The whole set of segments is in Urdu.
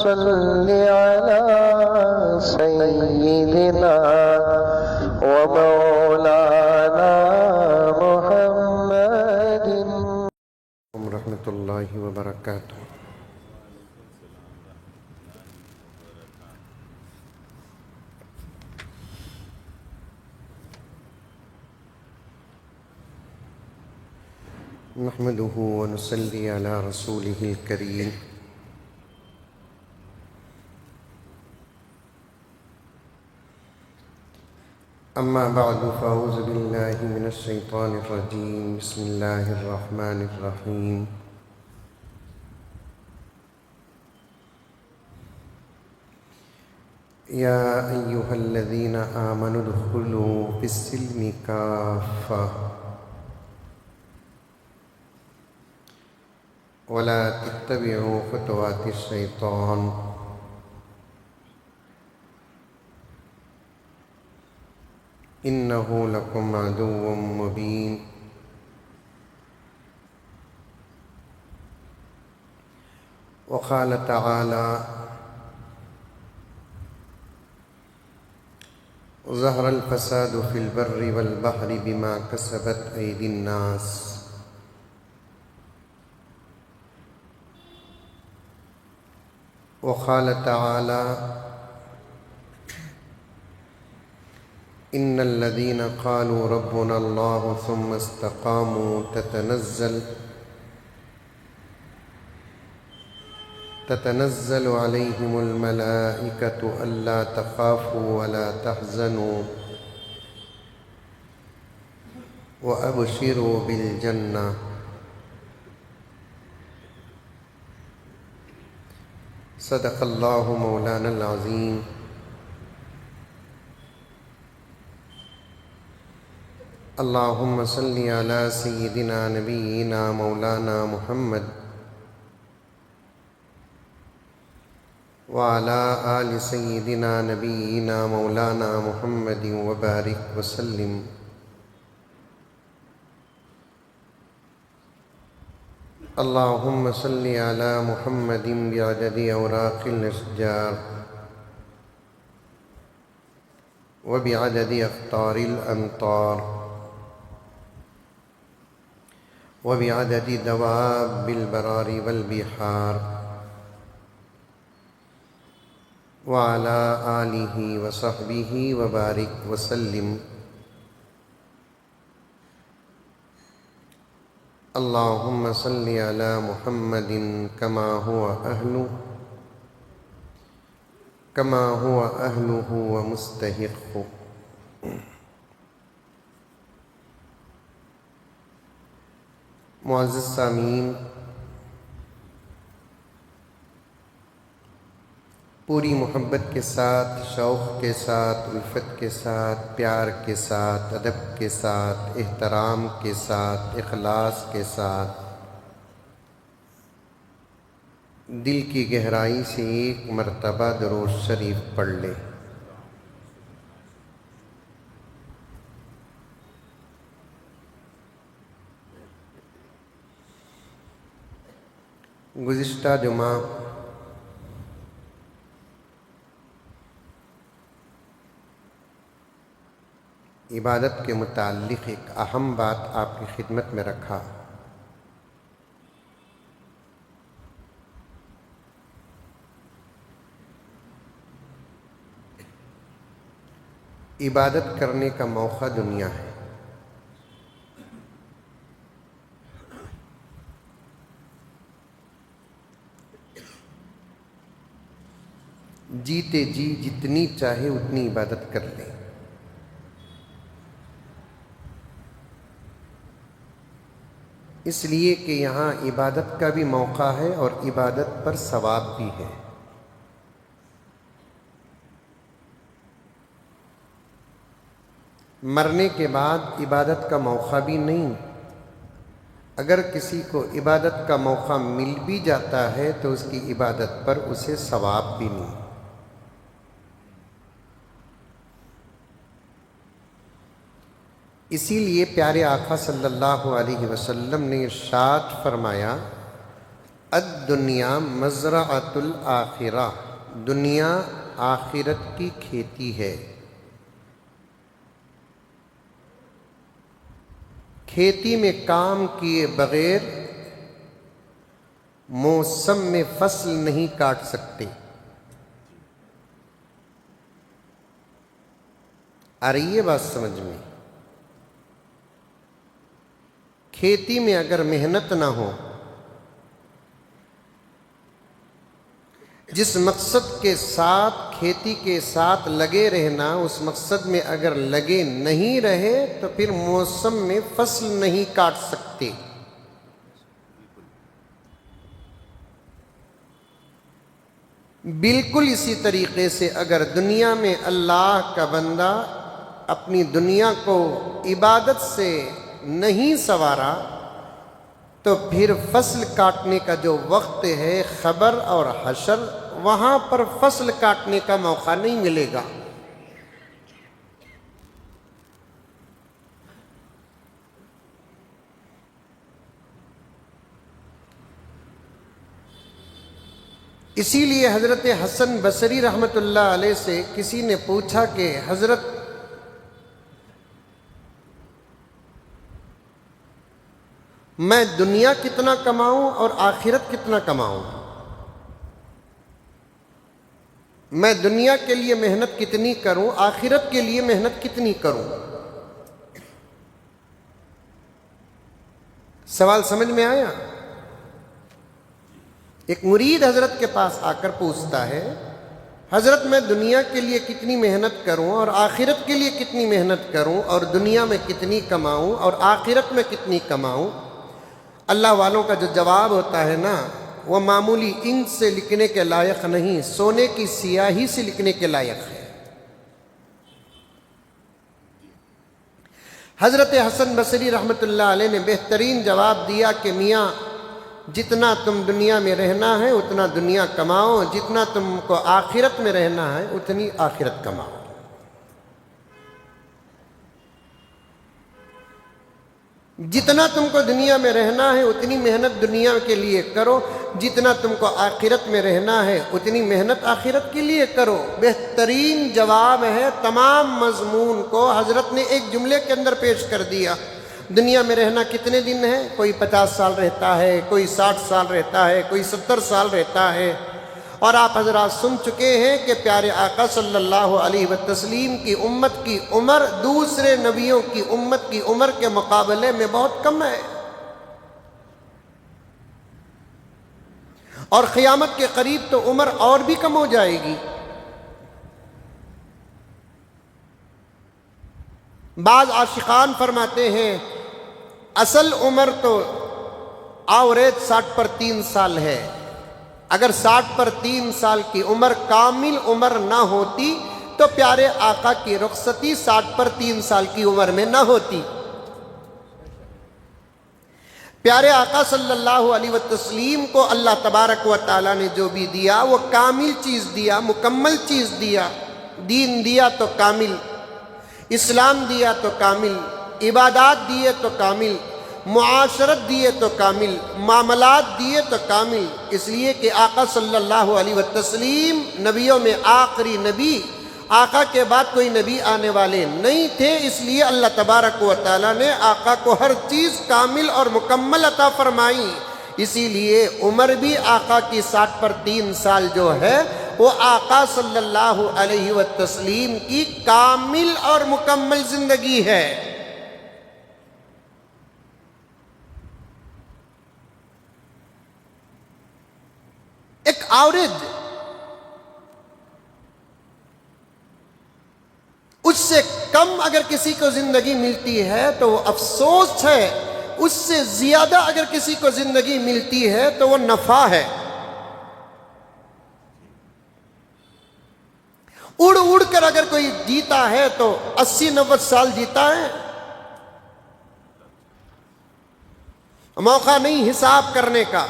صل على سيدنا ومولانا محمد ورحمة الله وبركاته. نحمده ونصلي على رسوله الكريم. أما بعد فأعوذ بالله من الشيطان الرجيم. بسم الله الرحمن الرحيم. يا أيها الذين آمنوا ادخلوا في السلم كافة ولا تتبعوا خطوات الشيطان إنه لكم عدو مبين. وقال تعالى ظهر الفساد في البر والبحر بما كسبت أيدي الناس. وقال تعالى إن الذين قالوا ربنا الله ثم استقاموا تتنزل عليهم الملائكة ألا تخافوا ولا تحزنوا وأبشروا بالجنة صدق الله مولانا العظيم. اللهم صل على سيدنا نبينا مولانا محمد وعلى آل سيدنا نبينا مولانا محمد وبارك وسلم. اللهم صل على محمد بعدد أوراق الأشجار وبعدد أقطار الأمطار وبعدد دواب البرار والبحار وعلى آله وصحبه وبارك وسلم. اللهم صل على محمد كما هو أهله ومستحقه. معزز سامعین، پوری محبت کے ساتھ، شوق کے ساتھ، الفت کے ساتھ، پیار کے ساتھ، ادب کے ساتھ، احترام کے ساتھ، اخلاص کے ساتھ دل کی گہرائی سے ایک مرتبہ درود شریف پڑھ لیں. گزشتہ جمعہ عبادت کے متعلق ایک اہم بات آپ کی خدمت میں رکھا. عبادت کرنے کا موقع دنیا ہے. جیتے جی جتنی چاہے اتنی عبادت کر لیں. اس لیے کہ یہاں عبادت کا بھی موقع ہے اور عبادت پر ثواب بھی ہے. مرنے کے بعد عبادت کا موقع بھی نہیں. اگر کسی کو عبادت کا موقع مل بھی جاتا ہے تو اس کی عبادت پر اسے ثواب بھی نہیں. اسی لیے پیارے آقا صلی اللہ علیہ وسلم نے ارشاد فرمایا الدنیا مزرعۃ الآخرہ، دنیا آخرت کی کھیتی ہے۔ کھیتی میں کام کیے بغیر موسم میں فصل نہیں کاٹ سکتے۔ آ رہی ہے بات سمجھ میں؟ کھیتی میں اگر محنت نہ ہو، جس مقصد کے ساتھ کھیتی کے ساتھ لگے رہنا، اس مقصد میں اگر لگے نہیں رہے تو پھر موسم میں فصل نہیں کاٹ سکتے۔ بالکل اسی طریقے سے اگر دنیا میں اللہ کا بندہ اپنی دنیا کو عبادت سے نہیں سنوارا تو پھر فصل کاٹنے کا جو وقت ہے خبر اور حشر، وہاں پر فصل کاٹنے کا موقع نہیں ملے گا۔ اسی لیے حضرت حسن بصری رحمۃ اللہ علیہ سے کسی نے پوچھا کہ حضرت میں دنیا کتنا کماؤں اور آخرت کتنا کماؤں؟ میں دنیا کے لیے محنت کتنی کروں، آخرت کے لیے محنت کتنی کروں؟ سوال سمجھ میں آیا؟ ایک مرید حضرت کے پاس آ کر پوچھتا ہے، حضرت میں دنیا کے لیے کتنی محنت کروں اور آخرت کے لیے کتنی محنت کروں، اور دنیا میں کتنی کماؤں اور آخرت میں کتنی کماؤں؟ اللہ والوں کا جو جواب ہوتا ہے نا، وہ معمولی انک سے لکھنے کے لائق نہیں، سونے کی سیاہی سے لکھنے کے لائق ہے۔ حضرت حسن بصری رحمۃ اللہ علیہ نے بہترین جواب دیا کہ میاں، جتنا تم دنیا میں رہنا ہے اتنا دنیا کماؤ، جتنا تم کو آخرت میں رہنا ہے اتنی آخرت کماؤ۔ جتنا تم کو دنیا میں رہنا ہے اتنی محنت دنیا کے لیے کرو، جتنا تم کو آخرت میں رہنا ہے اتنی محنت آخرت کے لیے کرو۔ بہترین جواب ہے، تمام مضمون کو حضرت نے ایک جملے کے اندر پیش کر دیا۔ دنیا میں رہنا کتنے دن ہے؟ کوئی 50 سال رہتا ہے، کوئی 60 سال رہتا ہے، کوئی 70 سال رہتا ہے۔ اور آپ حضرات سن چکے ہیں کہ پیارے آقا صلی اللہ علیہ وسلم کی امت کی عمر دوسرے نبیوں کی امت کی عمر کے مقابلے میں بہت کم ہے، اور قیامت کے قریب تو عمر اور بھی کم ہو جائے گی۔ بعض عاشقان فرماتے ہیں اصل عمر تو آوریج 60 پر 3 سال ہے۔ اگر 60 پر 3 سال کی عمر کامل عمر نہ ہوتی تو پیارے آقا کی رخصتی 60 پر 3 سال کی عمر میں نہ ہوتی۔ پیارے آقا صلی اللہ علیہ وسلم کو اللہ تبارک و تعالیٰ نے جو بھی دیا وہ کامل چیز دیا، مکمل چیز دیا۔ دین دیا تو کامل، اسلام دیا تو کامل، عبادات دیے تو کامل، معاشرت دیے تو کامل، معاملات دیے تو کامل۔ اس لیے کہ آقا صلی اللہ علیہ وسلم نبیوں میں آخری نبی، آقا کے بعد کوئی نبی آنے والے نہیں تھے، اس لیے اللہ تبارک و تعالیٰ نے آقا کو ہر چیز کامل اور مکمل عطا فرمائی۔ اسی لیے عمر بھی آقا کی 60 پر 3 سال جو ہے وہ آقا صلی اللہ علیہ وسلم کی کامل اور مکمل زندگی ہے۔ ایک آوریج، اس سے کم اگر کسی کو زندگی ملتی ہے تو وہ افسوس ہے، اس سے زیادہ اگر کسی کو زندگی ملتی ہے تو وہ نفع ہے۔ اڑ اڑ کر اگر کوئی جیتا ہے تو 80-90 سال جیتا ہے، موقع نہیں حساب کرنے کا۔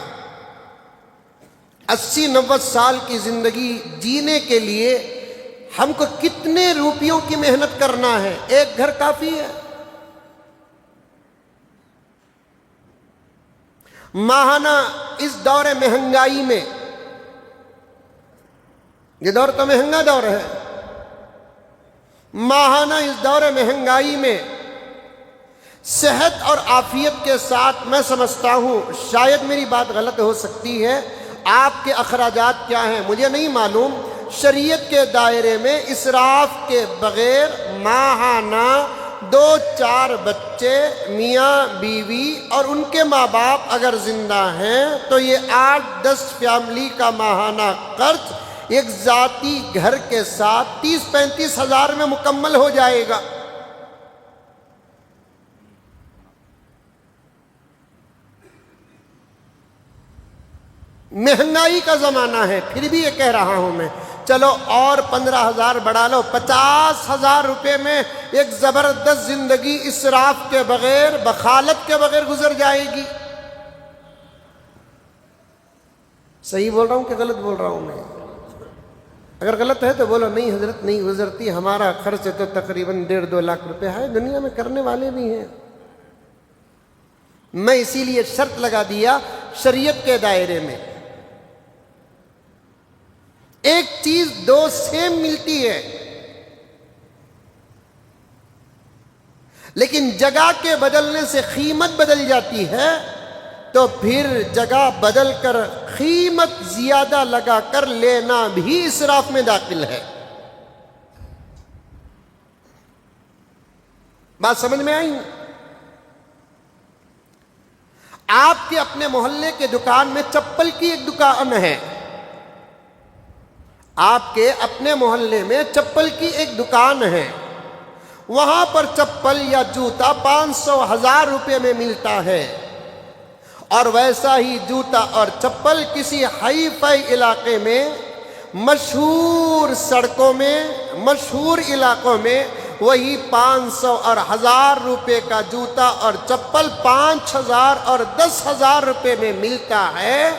80-90 سال کی زندگی جینے کے لیے ہم کو کتنے روپیوں کی محنت کرنا ہے؟ ایک گھر کافی ہے؟ ماہانہ اس دور مہنگائی میں، یہ دور تو مہنگا دور ہے، ماہانہ اس دور مہنگائی میں صحت اور عافیت کے ساتھ، میں سمجھتا ہوں شاید میری بات غلط ہو سکتی ہے، آپ کے اخراجات کیا ہیں مجھے نہیں معلوم، شریعت کے دائرے میں اسراف کے بغیر ماہانہ 2-4 بچے، میاں بیوی اور ان کے ماں باپ اگر زندہ ہیں تو یہ 8-10 فیملی کا ماہانہ خرچ ایک ذاتی گھر کے ساتھ 30-35 ہزار میں مکمل ہو جائے گا۔ مہنگائی کا زمانہ ہے، پھر بھی یہ کہہ رہا ہوں میں، چلو اور 15,000 بڑھا لو، 50,000 روپے میں ایک زبردست زندگی اسراف کے بغیر، بخالت کے بغیر گزر جائے گی۔ صحیح بول رہا ہوں کہ غلط بول رہا ہوں میں؟ اگر غلط ہے تو بولو نہیں حضرت نہیں گزرتی، ہمارا خرچ تو تقریباً 1.5-2 لاکھ روپے ہے، دنیا میں کرنے والے بھی ہیں۔ میں اسی لیے شرط لگا دیا شریعت کے دائرے میں ایک چیز 2 سیم ملتی ہے، لیکن جگہ کے بدلنے سے قیمت بدل جاتی ہے، تو پھر جگہ بدل کر قیمت زیادہ لگا کر لینا بھی اسراف میں داخل ہے۔ بات سمجھ میں آئی؟ آپ کے اپنے محلے کے دکان میں چپل کی ایک دکان ہے، آپ کے اپنے محلے میں چپل کی ایک دکان ہے، وہاں پر چپل یا جوتا 500-1000 روپے میں ملتا ہے، اور ویسا ہی جوتا اور چپل کسی ہائی فائی علاقے میں، مشہور سڑکوں میں، مشہور علاقوں میں وہی 500 اور 1000 روپے کا جوتا اور چپل 5000 اور 10,000 روپے میں ملتا ہے۔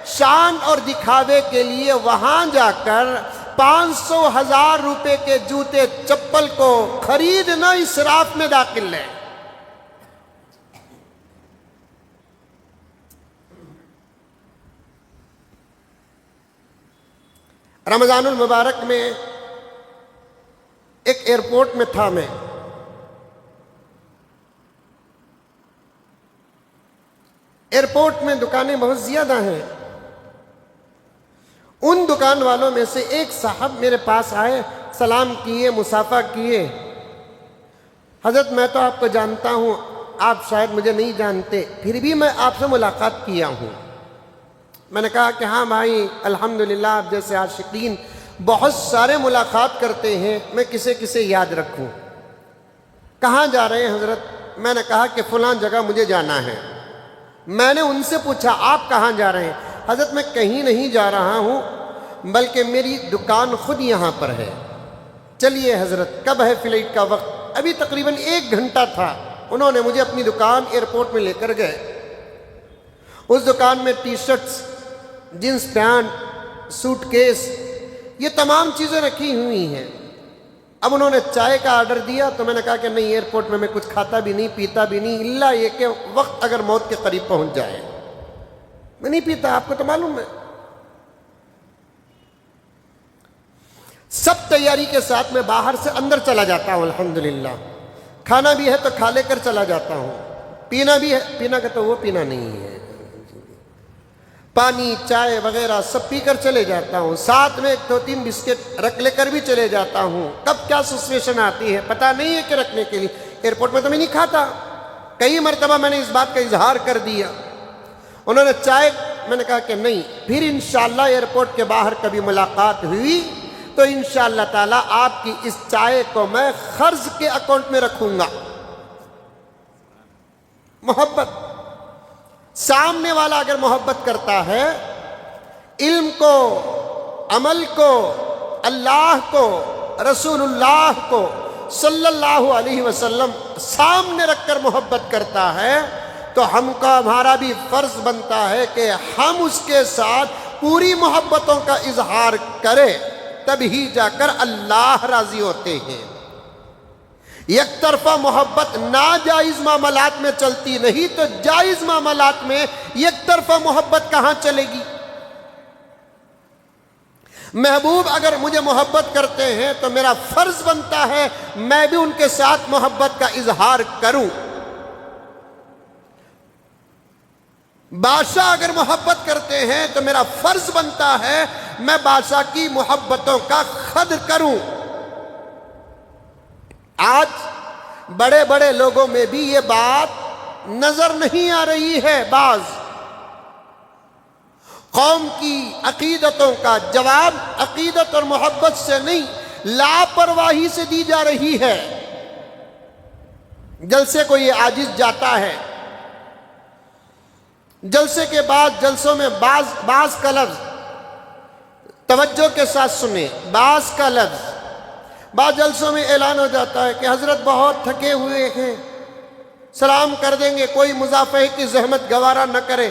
شان اور دکھاوے کے لیے وہاں جا کر 500-1000 روپے کے جوتے چپل کو خریدنا اسراف میں داخل ہے۔ رمضان المبارک میں ایک ایئرپورٹ میں تھا میں، ایئرپورٹ میں دکانیں بہت زیادہ ہیں، ان دکان والوں میں سے ایک صاحب میرے پاس آئے، سلام کیے، مصافحہ کیے، حضرت میں تو آپ کو جانتا ہوں، آپ شاید مجھے نہیں جانتے، پھر بھی میں آپ سے ملاقات کیا ہوں۔ میں نے کہا کہ ہاں بھائی الحمدللہ آپ جیسے عاشقین بہت سارے ملاقات کرتے ہیں، میں کسے کسے یاد رکھوں۔ کہاں جا رہے ہیں حضرت؟ میں نے کہا کہ فلاں جگہ مجھے جانا ہے۔ میں نے ان سے پوچھا آپ کہاں جا رہے ہیں؟ حضرت میں کہیں نہیں جا رہا ہوں، بلکہ میری دکان خود یہاں پر ہے۔ چلیے حضرت کب ہے فلائٹ کا وقت؟ ابھی تقریباً 1 گھنٹہ تھا، انہوں نے مجھے اپنی دکان ایئرپورٹ میں لے کر گئے۔ اس دکان میں T shirts, jeans pant, suitcase, یہ تمام چیزیں رکھی ہوئی ہیں۔ اب انہوں نے چائے کا آرڈر دیا تو میں نے کہا کہ نہیں، ایئرپورٹ میں کچھ کھاتا بھی نہیں پیتا بھی نہیں، الا یہ کہ وقت اگر موت کے قریب پہنچ جائے، میں نہیں پیتا، آپ کو تو معلوم ہے۔ سب تیاری کے ساتھ میں باہر سے اندر چلا جاتا ہوں، الحمدللہ۔ کھانا بھی ہے تو کھا لے کر چلا جاتا ہوں، پینا بھی ہے، پینا کا تو وہ پینا نہیں ہے، پانی چائے وغیرہ سب پی کر چلے جاتا ہوں، ساتھ میں 2-3 بسکٹ رکھ لے کر بھی چلے جاتا ہوں۔ کب کیا سچویشن آتی ہے پتہ نہیں ہے کہ رکھنے کے لیے۔ ایئرپورٹ میں تو میں نہیں کھاتا، کئی مرتبہ میں نے اس بات کا اظہار کر دیا۔ انہوں نے چائے، میں نے کہا کہ نہیں، پھر انشاءاللہ ایئرپورٹ کے باہر کبھی ملاقات ہوئی تو انشاءاللہ تعالی آپ کی اس چائے کو میں قرض کے اکاؤنٹ میں رکھوں گا۔ محبت، سامنے والا اگر محبت کرتا ہے، علم کو، عمل کو، اللہ کو، رسول اللہ کو صلی اللہ علیہ وسلم سامنے رکھ کر محبت کرتا ہے، تو ہم کا ہمارا بھی فرض بنتا ہے کہ ہم اس کے ساتھ پوری محبتوں کا اظہار کریں، تب ہی جا کر اللہ راضی ہوتے ہیں۔ یک طرفہ محبت ناجائز معاملات میں چلتی نہیں تو جائز معاملات میں یک طرفہ محبت کہاں چلے گی؟ محبوب اگر مجھے محبت کرتے ہیں تو میرا فرض بنتا ہے میں بھی ان کے ساتھ محبت کا اظہار کروں۔ بادشاہ اگر محبت کرتے ہیں تو میرا فرض بنتا ہے میں بادشاہ کی محبتوں کا قدر کروں۔ آج بڑے بڑے لوگوں میں بھی یہ بات نظر نہیں آ رہی ہے۔ بعض قوم کی عقیدتوں کا جواب عقیدت اور محبت سے نہیں، لاپرواہی سے دی جا رہی ہے۔ جلسے کو یہ عاجز جاتا ہے، جلسے کے بعد جلسوں میں بعض کا لفظ توجہ کے ساتھ سنیں، بعض کا لفظ بعض جلسوں میں اعلان ہو جاتا ہے کہ حضرت بہت تھکے ہوئے ہیں، سلام کر دیں گے، کوئی مصافحے کی زحمت گوارا نہ کرے۔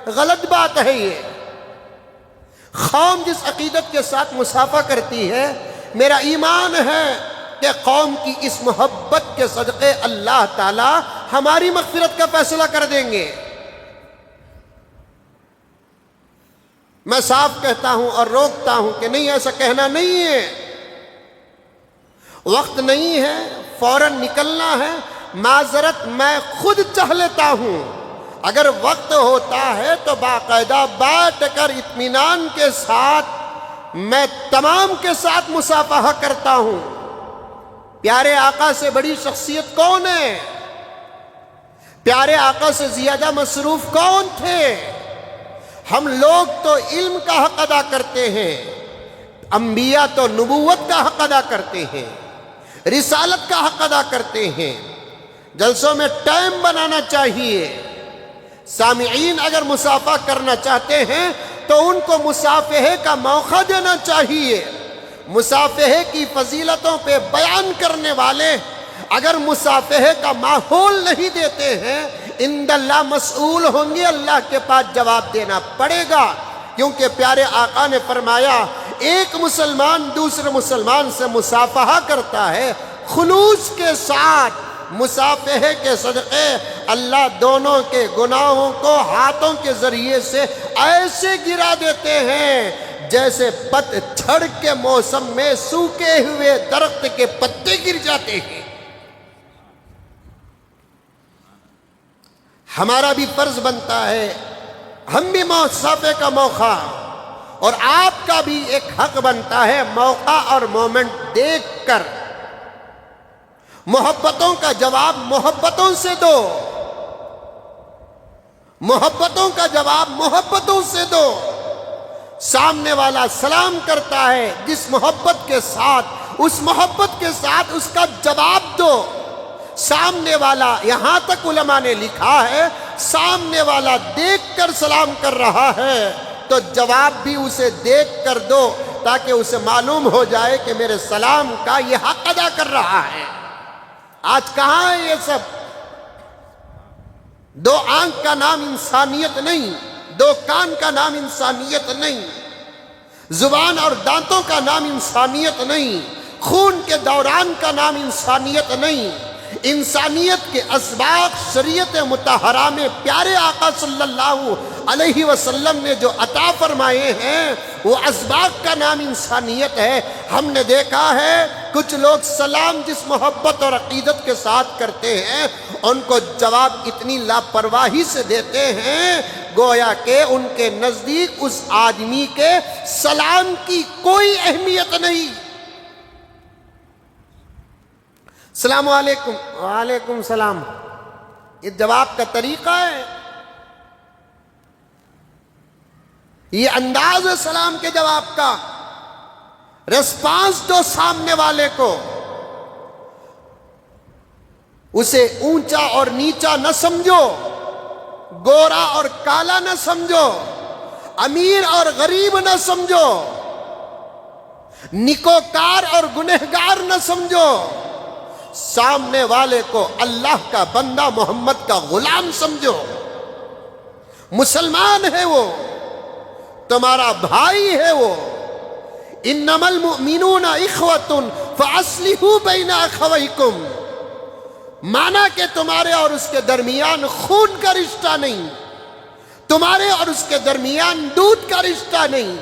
غلط بات ہے یہ۔ قوم جس عقیدت کے ساتھ مصافحہ کرتی ہے، میرا ایمان ہے کہ قوم کی اس محبت کے صدقے اللہ تعالی ہماری مغفرت کا فیصلہ کر دیں گے۔ میں صاف کہتا ہوں اور روکتا ہوں کہ نہیں، ایسا کہنا نہیں ہے، وقت نہیں ہے، فوراً نکلنا ہے، معذرت میں خود چاہ لیتا ہوں۔ اگر وقت ہوتا ہے تو باقاعدہ بیٹھ کر اطمینان کے ساتھ میں تمام کے ساتھ مصافحہ کرتا ہوں۔ پیارے آقا سے بڑی شخصیت کون ہے؟ پیارے آقا سے زیادہ مصروف کون تھے؟ ہم لوگ تو علم کا حق ادا کرتے ہیں، انبیاء تو نبوت کا حق ادا کرتے ہیں، رسالت کا حق ادا کرتے ہیں۔ جلسوں میں ٹائم بنانا چاہیے۔ سامعین اگر مصافحہ کرنا چاہتے ہیں تو ان کو مصافحے کا موقع دینا چاہیے۔ مصافحے کی فضیلتوں پہ بیان کرنے والے اگر مصافحے کا ماحول نہیں دیتے ہیں، عند اللہ مسئول ہوں گے، اللہ کے پاس جواب دینا پڑے گا۔ کیونکہ پیارے آقا نے فرمایا ایک مسلمان دوسرے مسلمان سے مصافحہ کرتا ہے خلوص کے ساتھ، مصافحے کے صدقے اللہ دونوں کے گناہوں کو ہاتھوں کے ذریعے سے ایسے گرا دیتے ہیں جیسے پت جھڑ کے موسم میں سوکھے ہوئے درخت کے پتے گر جاتے ہیں۔ ہمارا بھی فرض بنتا ہے، ہم بھی مصافحے کا موقع اور آپ کا بھی ایک حق بنتا ہے موقع اور مومنٹ دیکھ کر محبتوں کا جواب محبتوں سے دو، محبتوں کا جواب محبتوں سے دو۔ سامنے والا سلام کرتا ہے، جس محبت کے ساتھ اس محبت کے ساتھ اس کا جواب دو۔ سامنے والا، یہاں تک علماء نے لکھا ہے، سامنے والا دیکھ کر سلام کر رہا ہے تو جواب بھی اسے دیکھ کر دو تاکہ اسے معلوم ہو جائے کہ میرے سلام کا یہ حق ادا کر رہا ہے۔ آج کہاں ہے یہ سب؟ دو آنکھ کا نام انسانیت نہیں، دو کان کا نام انسانیت نہیں، زبان اور دانتوں کا نام انسانیت نہیں، خون کے دوران کا نام انسانیت نہیں۔ انسانیت کے اسباق شریعت مطہرہ میں پیارے آقا صلی اللہ علیہ وسلم نے جو عطا فرمائے ہیں وہ اسباق کا نام انسانیت ہے۔ ہم نے دیکھا ہے کچھ لوگ سلام جس محبت اور عقیدت کے ساتھ کرتے ہیں ان کو جواب اتنی لاپرواہی سے دیتے ہیں گویا کہ ان کے نزدیک اس آدمی کے سلام کی کوئی اہمیت نہیں۔ السلام علیکم، وعلیکم السلام، یہ جواب کا طریقہ ہے، یہ انداز ہے سلام کے جواب کا۔ ریسپانس دو سامنے والے کو، اسے اونچا اور نیچا نہ سمجھو، گورا اور کالا نہ سمجھو، امیر اور غریب نہ سمجھو، نیکوکار اور گنہگار نہ سمجھو، سامنے والے کو اللہ کا بندہ محمد کا غلام سمجھو۔ مسلمان ہے وہ، تمہارا بھائی ہے وہ۔ انما المؤمنون اخوة فاصلحوا بین اخویکم، مانا کہ تمہارے اور اس کے درمیان خون کا رشتہ نہیں، تمہارے اور اس کے درمیان دودھ کا رشتہ نہیں،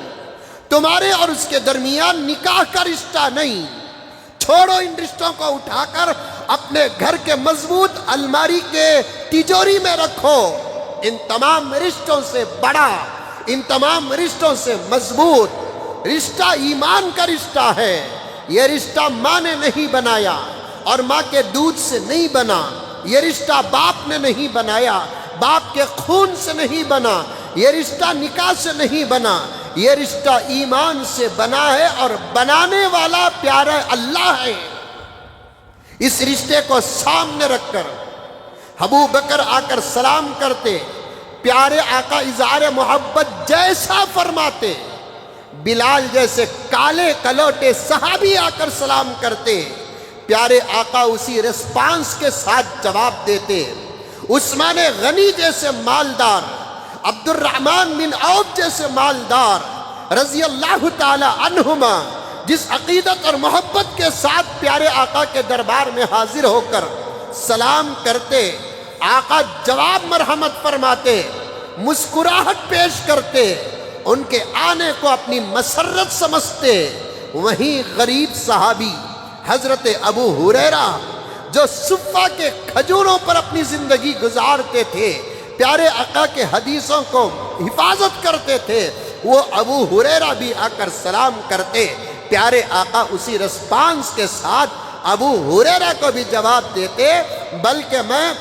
تمہارے اور اس کے درمیان نکاح کا رشتہ نہیں۔ چھوڑو ان رشتوں کو، اٹھا کر اپنے گھر کے مضبوط الماری کے تجوری میں رکھو۔ ان تمام رشتوں سے بڑا، ان تمام رشتوں سے مضبوط رشتہ ایمان کا رشتہ ہے۔ یہ رشتہ ماں نے نہیں بنایا اور ماں کے دودھ سے نہیں بنا، یہ رشتہ باپ نے نہیں بنایا، باپ کے خون سے نہیں بنا، یہ رشتہ نکاح سے نہیں بنا، یہ رشتہ ایمان سے بنا ہے، اور بنانے والا پیارا اللہ ہے۔ اس رشتے کو سامنے رکھ کر ابو بکر آ کر سلام کرتے، پیارے آقا اظہار محبت جیسا فرماتے، بلال جیسے کالے کلوٹے صحابی آ کر سلام کرتے، پیارے آقا اسی ریسپانس کے ساتھ جواب دیتے۔ عثمان غنی جیسے مالدار، عبد الرحمن بن عوف جیسے مالدار رضی اللہ تعالی عنہما جس عقیدت اور محبت کے ساتھ پیارے آقا کے دربار میں حاضر ہو کر سلام کرتے، آقا جواب مرحمت فرماتے، مسکراہٹ پیش کرتے، ان کے آنے کو اپنی مسرت سمجھتے۔ وہیں غریب صحابی حضرت ابو ہریرہ جو صفہ کے کھجوروں پر اپنی زندگی گزارتے تھے، پیارے آقا کے حدیثوں کو حفاظت کرتے تھے، وہ ابو ہریرہ بھی آ کر سلام کرتے، پیارے آقا اسی رسپانس کے ساتھ ابو ہریرہ کو بھی جواب دیتے۔ بلکہ میں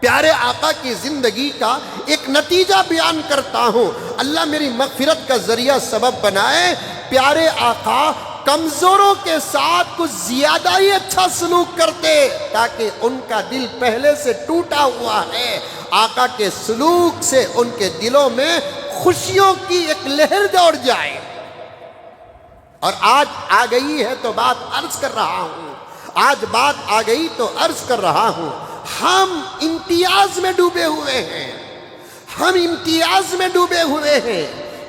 پیارے آقا کی زندگی کا ایک نتیجہ بیان کرتا ہوں، اللہ میری مغفرت کا ذریعہ سبب بنائے۔ پیارے آقا کمزوروں کے ساتھ کچھ زیادہ ہی اچھا سلوک کرتے، تاکہ ان کا دل پہلے سے ٹوٹا ہوا ہے، آقا کے سلوک سے ان کے دلوں میں خوشیوں کی ایک لہر دوڑ جائے۔ اور آج آ گئی ہے تو بات عرض کر رہا ہوں، آج بات آ گئی تو عرض کر رہا ہوں، ہم امتیاز میں ڈوبے ہوئے ہیں، ہم امتیاز میں ڈوبے ہوئے ہیں۔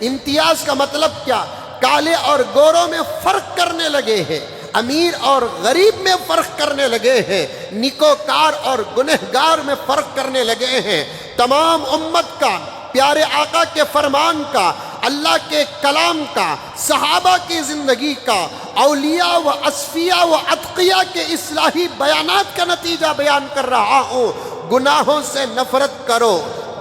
امتیاز کا مطلب کیا؟ کالے اور گوروں میں فرق کرنے لگے ہیں، امیر اور غریب میں فرق کرنے لگے ہیں، نیکوکار اور گنہگار میں فرق کرنے لگے ہیں۔ تمام امت کا، پیارے آقا کے فرمان کا، اللہ کے کلام کا، صحابہ کی زندگی کا، اولیاء و اصفیاء و اتقیاء کے اصلاحی بیانات کا نتیجہ بیان کر رہا ہوں۔ گناہوں سے نفرت کرو،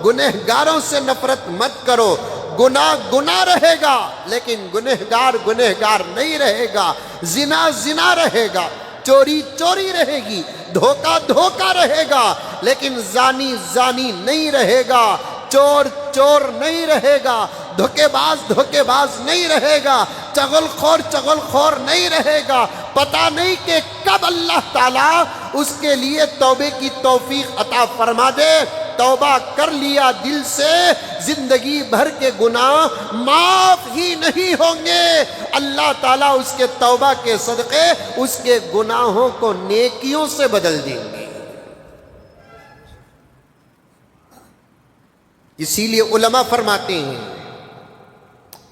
گنہگاروں سے نفرت مت کرو۔ گناہ گناہ رہے گا لیکن گنہگار گنہگار نہیں رہے گا، زنا زنا رہے گا، چوری چوری رہے گی، دھوکہ دھوکہ رہے گا، لیکن زانی زانی نہیں رہے گا، چور چور نہیں رہے گا، دھوکے باز نہیں رہے گا، چغل خور نہیں رہے گا۔ پتہ نہیں کہ کب اللہ تعالیٰ اس کے لیے توبے کی توفیق عطا فرما دے۔ توبہ کر لیا دل سے، زندگی بھر کے گناہ معاف ہی نہیں ہوں گے، اللہ تعالیٰ اس کے توبہ کے صدقے اس کے گناہوں کو نیکیوں سے بدل دیں گے۔ اسی لیے علماء فرماتے ہیں،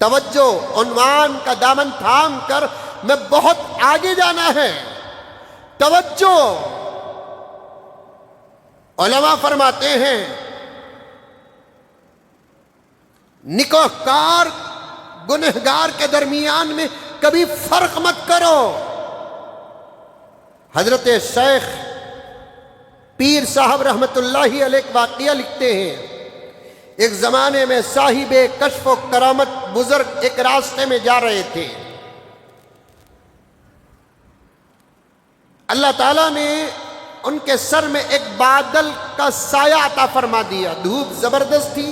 توجہ، عنوان کا دامن تھام کر میں بہت آگے جانا ہے، توجہ۔ علماء فرماتے ہیں نکوکار گنہگار کے درمیان میں کبھی فرق مت کرو۔ حضرت شیخ پیر صاحب رحمت اللہ علیہ ایک واقعہ لکھتے ہیں، ایک زمانے میں صاحب کشف و کرامت بزرگ ایک راستے میں جا رہے تھے، اللہ تعالیٰ نے ان کے سر میں ایک بادل کا سایہ عطا فرما دیا، دھوپ زبردست تھی،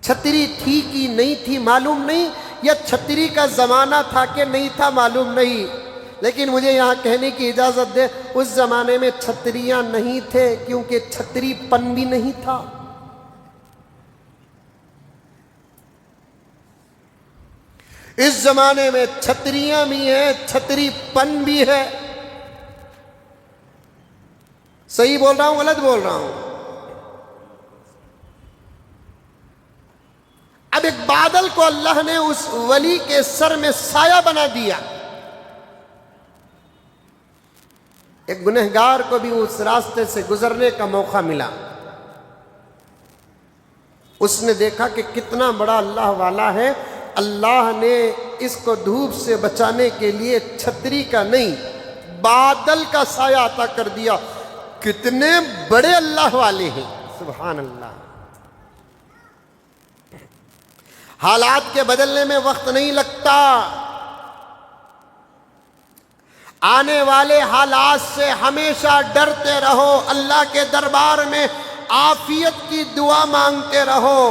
چھتری تھی کہ نہیں تھی معلوم نہیں، یا چھتری کا زمانہ تھا کہ نہیں تھا معلوم نہیں، لیکن مجھے یہاں کہنے کی اجازت دے، اس زمانے میں چھتریاں نہیں تھے کیونکہ چھتری پن بھی نہیں تھا۔ اس زمانے میں چھتریاں بھی ہیں، چھتری پن بھی ہے۔ صحیح بول رہا ہوں غلط بول رہا ہوں؟ اب ایک بادل کو اللہ نے اس ولی کے سر میں سایہ بنا دیا، ایک گنہگار کو بھی اس راستے سے گزرنے کا موقع ملا. اس نے دیکھا کہ کتنا بڑا اللہ والا ہے. اللہ نے اس کو دھوپ سے بچانے کے لیے چھتری کا نہیں بادل کا سایہ عطا کر دیا. کتنے بڑے اللہ والے ہیں, سبحان اللہ. حالات کے بدلنے میں وقت نہیں لگتا. آنے والے حالات سے ہمیشہ ڈرتے رہو. اللہ کے دربار میں عافیت کی دعا مانگتے رہو.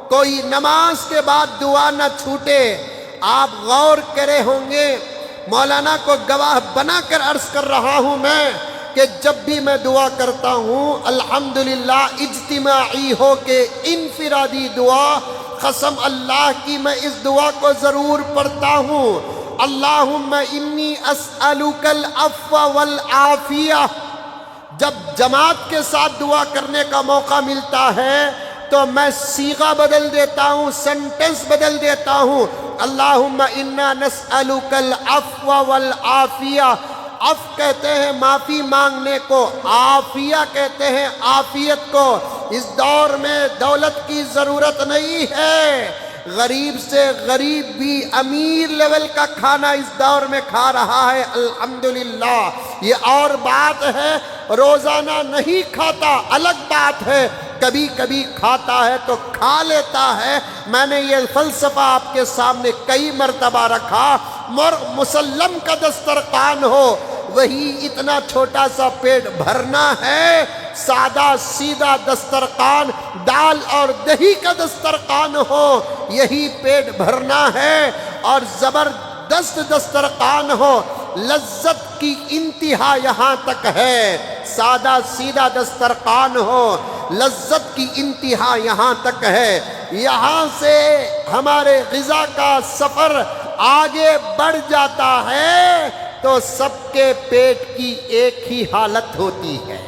کوئی نماز کے بعد دعا نہ چھوٹے. آپ غور کرے ہوں گے, مولانا کو گواہ بنا کر عرض کر رہا ہوں میں کہ جب بھی میں دعا کرتا ہوں الحمدللہ اجتماعی ہو کے انفرادی دعا, قسم اللہ کی میں اس دعا کو ضرور پڑھتا ہوں. اللہم انی اسألک العفو والعافیہ. جب جماعت کے ساتھ دعا کرنے کا موقع ملتا ہے تو میں صیغہ بدل دیتا ہوں, سینٹنس بدل دیتا ہوں. اللہم انا نسألک العفو والعافیہ. عفو کہتے ہیں معافی مانگنے کو, عافیہ کہتے ہیں عافیت کو. اس دور میں دولت کی ضرورت نہیں ہے. غریب سے غریب بھی امیر لیول کا کھانا اس دور میں کھا رہا ہے, الحمدللہ. یہ اور بات ہے, روزانہ نہیں کھاتا الگ بات ہے, کبھی کبھی کھاتا ہے تو کھا لیتا ہے. میں نے یہ فلسفہ آپ کے سامنے کئی مرتبہ رکھا. مسلم کا دسترخوان ہو وہی اتنا چھوٹا سا پیٹ بھرنا ہے. سادہ سیدھا دسترخوان, دال اور دہی کا دسترخوان ہو یہی پیٹ بھرنا ہے. اور زبردست دسترخوان ہو, لذت کی انتہا یہاں تک ہے. سادہ سیدھا دسترخوان ہو, لذت کی انتہا یہاں تک ہے. یہاں سے ہمارے غذا کا سفر آگے بڑھ جاتا ہے تو سب کے پیٹ کی ایک ہی حالت ہوتی ہے.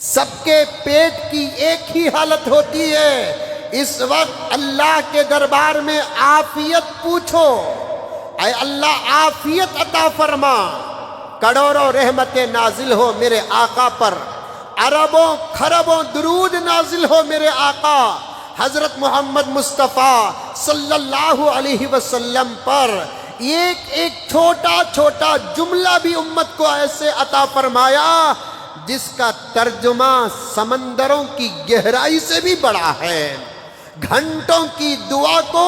سب کے پیٹ کی ایک ہی حالت ہوتی ہے. اس وقت اللہ کے دربار میں عافیت پوچھو, اے اللہ عافیت عطا فرما. کروڑوں رحمتیں نازل ہو میرے آقا پر, اربوں خربوں درود نازل ہو میرے آقا حضرت محمد مصطفیٰ صلی اللہ علیہ وسلم پر. ایک ایک چھوٹا چھوٹا جملہ بھی امت کو ایسے عطا فرمایا جس کا ترجمہ سمندروں کی گہرائی سے بھی بڑا ہے. گھنٹوں کی دعا کو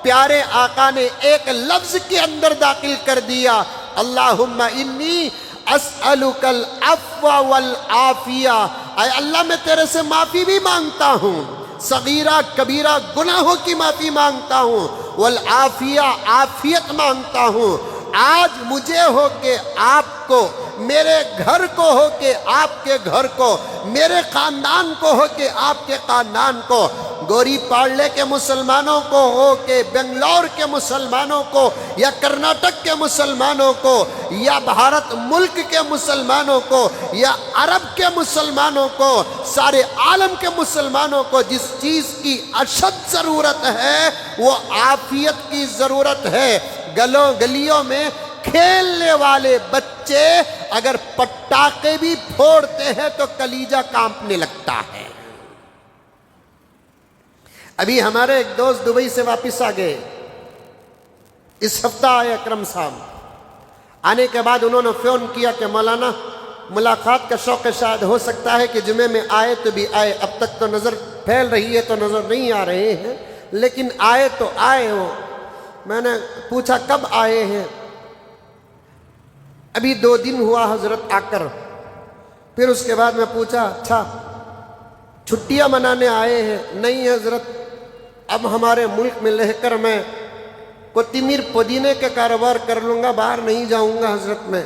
پیارے آقا نے ایک لفظ کے اندر داخل کر دیا. اللہم انی اسألک العفو والعافیہ. اے اللہ میں تیرے سے معافی بھی مانگتا ہوں, صغیرہ کبیرہ گناہوں کی معافی مانگتا ہوں, والعافیہ عافیت مانگتا ہوں. آج مجھے ہو کہ آپ کو, میرے گھر کو ہو کہ آپ کے گھر کو, میرے خاندان کو ہو کہ آپ کے خاندان کو, گوری پاڑلے کے مسلمانوں کو ہو کہ بنگلور کے مسلمانوں کو, یا کرناٹک کے مسلمانوں کو, یا بھارت ملک کے مسلمانوں کو, یا عرب کے مسلمانوں کو, سارے عالم کے مسلمانوں کو جس چیز کی اشد ضرورت ہے وہ عافیت کی ضرورت ہے. گلیوں میں کھیلنے والے بچے اگر پٹاخے بھی پھوڑتے ہیں تو کلیجہ کانپنے لگتا ہے. ابھی ہمارے ایک دوست دبئی سے واپس آ گئے, اس ہفتہ آئے اکرم صاحب. آنے کے بعد انہوں نے فون کیا کہ مولانا ملاقات کا شوق شاید ہو سکتا ہے کہ جمعے میں آئے تو بھی آئے, اب تک تو نظر پھیل رہی ہے تو نظر نہیں آ رہے ہیں, لیکن آئے تو آئے ہو. میں نے پوچھا کب آئے ہیں؟ ابھی 2 دن ہوا حضرت آ کر. پھر اس کے بعد میں پوچھا اچھا چھٹیاں منانے آئے ہیں؟ نہیں حضرت, اب ہمارے ملک میں رہ کر میں کوتمیر پودینے کے کاروبار کر لوں گا, باہر نہیں جاؤں گا حضرت. میں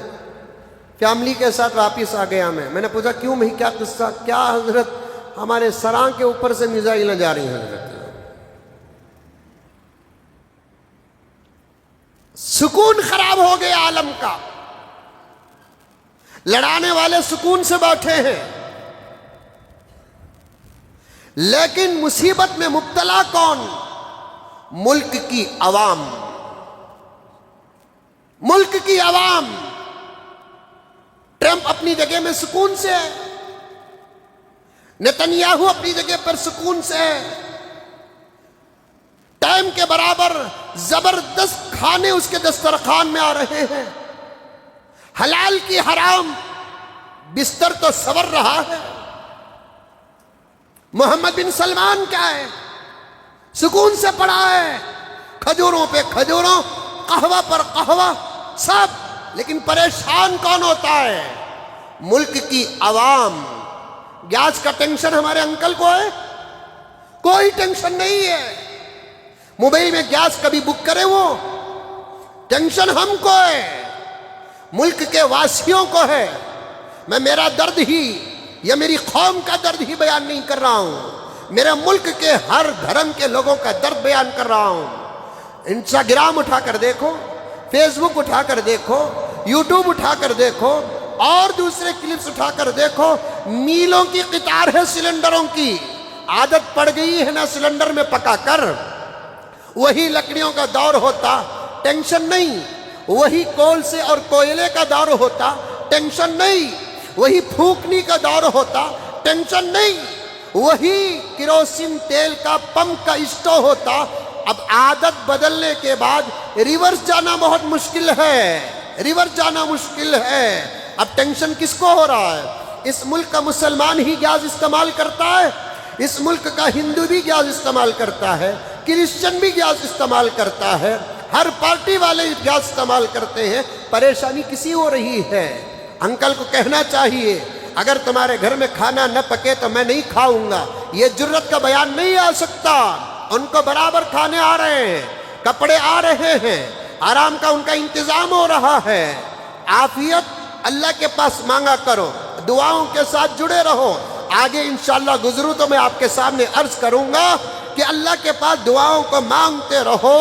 فیملی کے ساتھ واپس آ گیا. میں نے پوچھا کیوں بھائی, کیا قصہ؟ کیا حضرت ہمارے سراں کے اوپر سے میزائلیں جا رہی ہیں حضرت. سکون خراب ہو گیا عالم کا, لڑانے والے سکون سے بیٹھے ہیں, لیکن مصیبت میں مبتلا کون؟ ملک کی عوام. ملک کی عوام ٹرمپ اپنی جگہ میں سکون سے ہے، نتنیاہو اپنی جگہ پر سکون سے ہے، ٹائم کے برابر زبردست کھانے اس کے دسترخوان میں آ رہے ہیں، حلال کی حرام بستر تو سور رہا ہے۔ محمد بن سلمان کیا ہے؟ سکون سے پڑا ہے، کھجوروں پہ کھجوروں، قہوہ پر قہوہ، سب۔ لیکن پریشان کون ہوتا ہے؟ ملک کی عوام۔ گیس کا ٹینشن ہمارے انکل کو ہے؟ کوئی ٹینشن نہیں ہے۔ موبائل میں گیس کبھی بک کرے وہ؟ ٹینشن ہم کو ہے، ملک کے واسیوں کو ہے۔ میں میرا درد ہی یا میری قوم کا درد ہی بیان نہیں کر رہا ہوں، میرے ملک کے ہر دھرم کے لوگوں کا درد بیان کر رہا ہوں۔ انسٹاگرام اٹھا کر دیکھو، فیس بک اٹھا کر دیکھو، یوٹیوب اٹھا کر دیکھو، اور دوسرے کلپس اٹھا کر دیکھو، میلوں کی قطار ہے سلنڈروں کی۔ عادت پڑ گئی ہے نا سلنڈر میں پکا کر، وہی لکڑیوں کا دور ہوتا، ٹینشن نہیں۔ وہی کول سے اور کوئلے کا دور ہوتا، ٹینشن نہیں۔ وہی پھونکنی کا دور ہوتا، ٹینشن نہیں۔ وہی کیروسین تیل کا پمپ کا اسٹو ہوتا۔ اب عادت بدلنے کے بعد ریورس جانا بہت مشکل ہے، ریورس جانا مشکل ہے۔ اب ٹینشن کس کو ہو رہا ہے؟ اس ملک کا مسلمان ہی گیس استعمال کرتا ہے، اس ملک کا ہندو بھی گیس استعمال کرتا ہے، کرسچن بھی گیس استعمال کرتا ہے، ہر پارٹی والے گیس استعمال کرتے ہیں۔ پریشانی کسی ہو رہی ہے؟ انکل کو کہنا چاہیے اگر تمہارے گھر میں کھانا نہ پکے تو میں نہیں کھاؤں گا، یہ جرت کا بیان نہیں آ سکتا۔ ان کو برابر کھانے آ رہے ہیں، کپڑے آ رہے ہیں، آرام کا ان کا انتظام ہو رہا ہے۔ عافیت اللہ کے پاس مانگا کرو، دعاؤں کے ساتھ جڑے رہو۔ آگے انشاءاللہ گزروں تو میں آپ کے سامنے عرض کروں گا کہ اللہ کے پاس دعاؤں کو مانگتے رہو،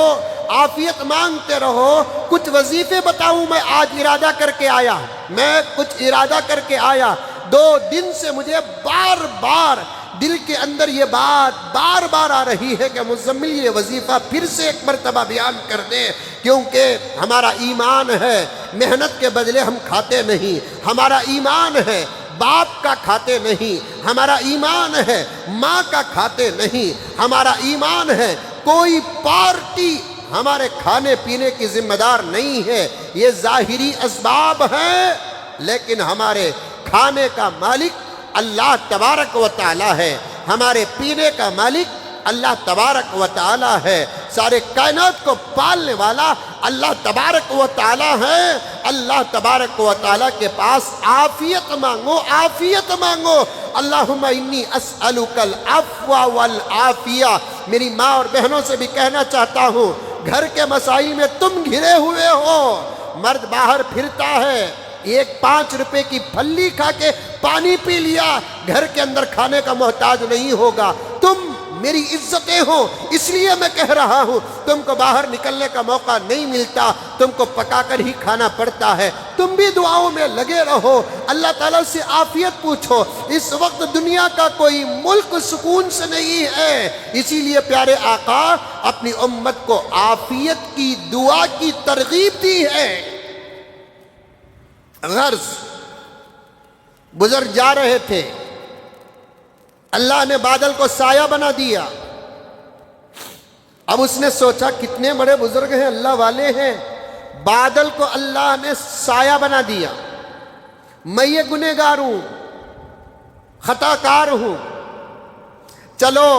عافیت مانگتے رہو۔ کچھ وظیفے بتاؤں، میں آج ارادہ کر کے آیا، میں کچھ ارادہ کر کے آیا۔ 2 دن سے مجھے بار بار دل کے اندر یہ بات بار بار آ رہی ہے کہ مزمل یہ وظیفہ پھر سے ایک مرتبہ بیان کر دے، کیونکہ ہمارا ایمان ہے محنت کے بدلے ہم کھاتے نہیں، ہمارا ایمان ہے باپ کا کھاتے نہیں، ہمارا ایمان ہے ماں کا کھاتے نہیں، ہمارا ایمان ہے کوئی پارٹی ہمارے کھانے پینے کی ذمہ دار نہیں ہے۔ یہ ظاہری اسباب ہیں، لیکن ہمارے کھانے کا مالک اللہ تبارک و تعالی ہے، ہمارے پینے کا مالک اللہ تبارک و تعالی ہے، سارے کائنات کو پالنے والا اللہ تبارک و تعالی ہے۔ اللہ تبارک و تعالی کے پاس عافیت مانگو، عافیت مانگو۔ اللہم انی اسألک العفو والعافیہ۔ میری ماں اور بہنوں سے بھی کہنا چاہتا ہوں، گھر کے مسائل میں تم گھرے ہوئے ہو، مرد باہر پھرتا ہے، 5 روپے کی پھلی کھا کے پانی پی لیا، گھر کے اندر کھانے کا محتاج نہیں ہوگا۔ تم میری عزتیں ہو، اس لیے میں کہہ رہا ہوں، تم کو باہر نکلنے کا موقع نہیں ملتا، تم کو پکا کر ہی کھانا پڑتا ہے۔ تم بھی دعاؤں میں لگے رہو، اللہ تعالیٰ سے عافیت پوچھو۔ اس وقت دنیا کا کوئی ملک سکون سے نہیں ہے، اسی لیے پیارے آقا اپنی امت کو عافیت کی دعا کی ترغیب دی ہے۔ غرض بزرگ جا رہے تھے، اللہ نے بادل کو سایہ بنا دیا۔ اب اس نے سوچا کتنے بڑے بزرگ ہیں، اللہ والے ہیں، بادل کو اللہ نے سایہ بنا دیا، میں یہ گنہگار ہوں، خطا کار ہوں، چلو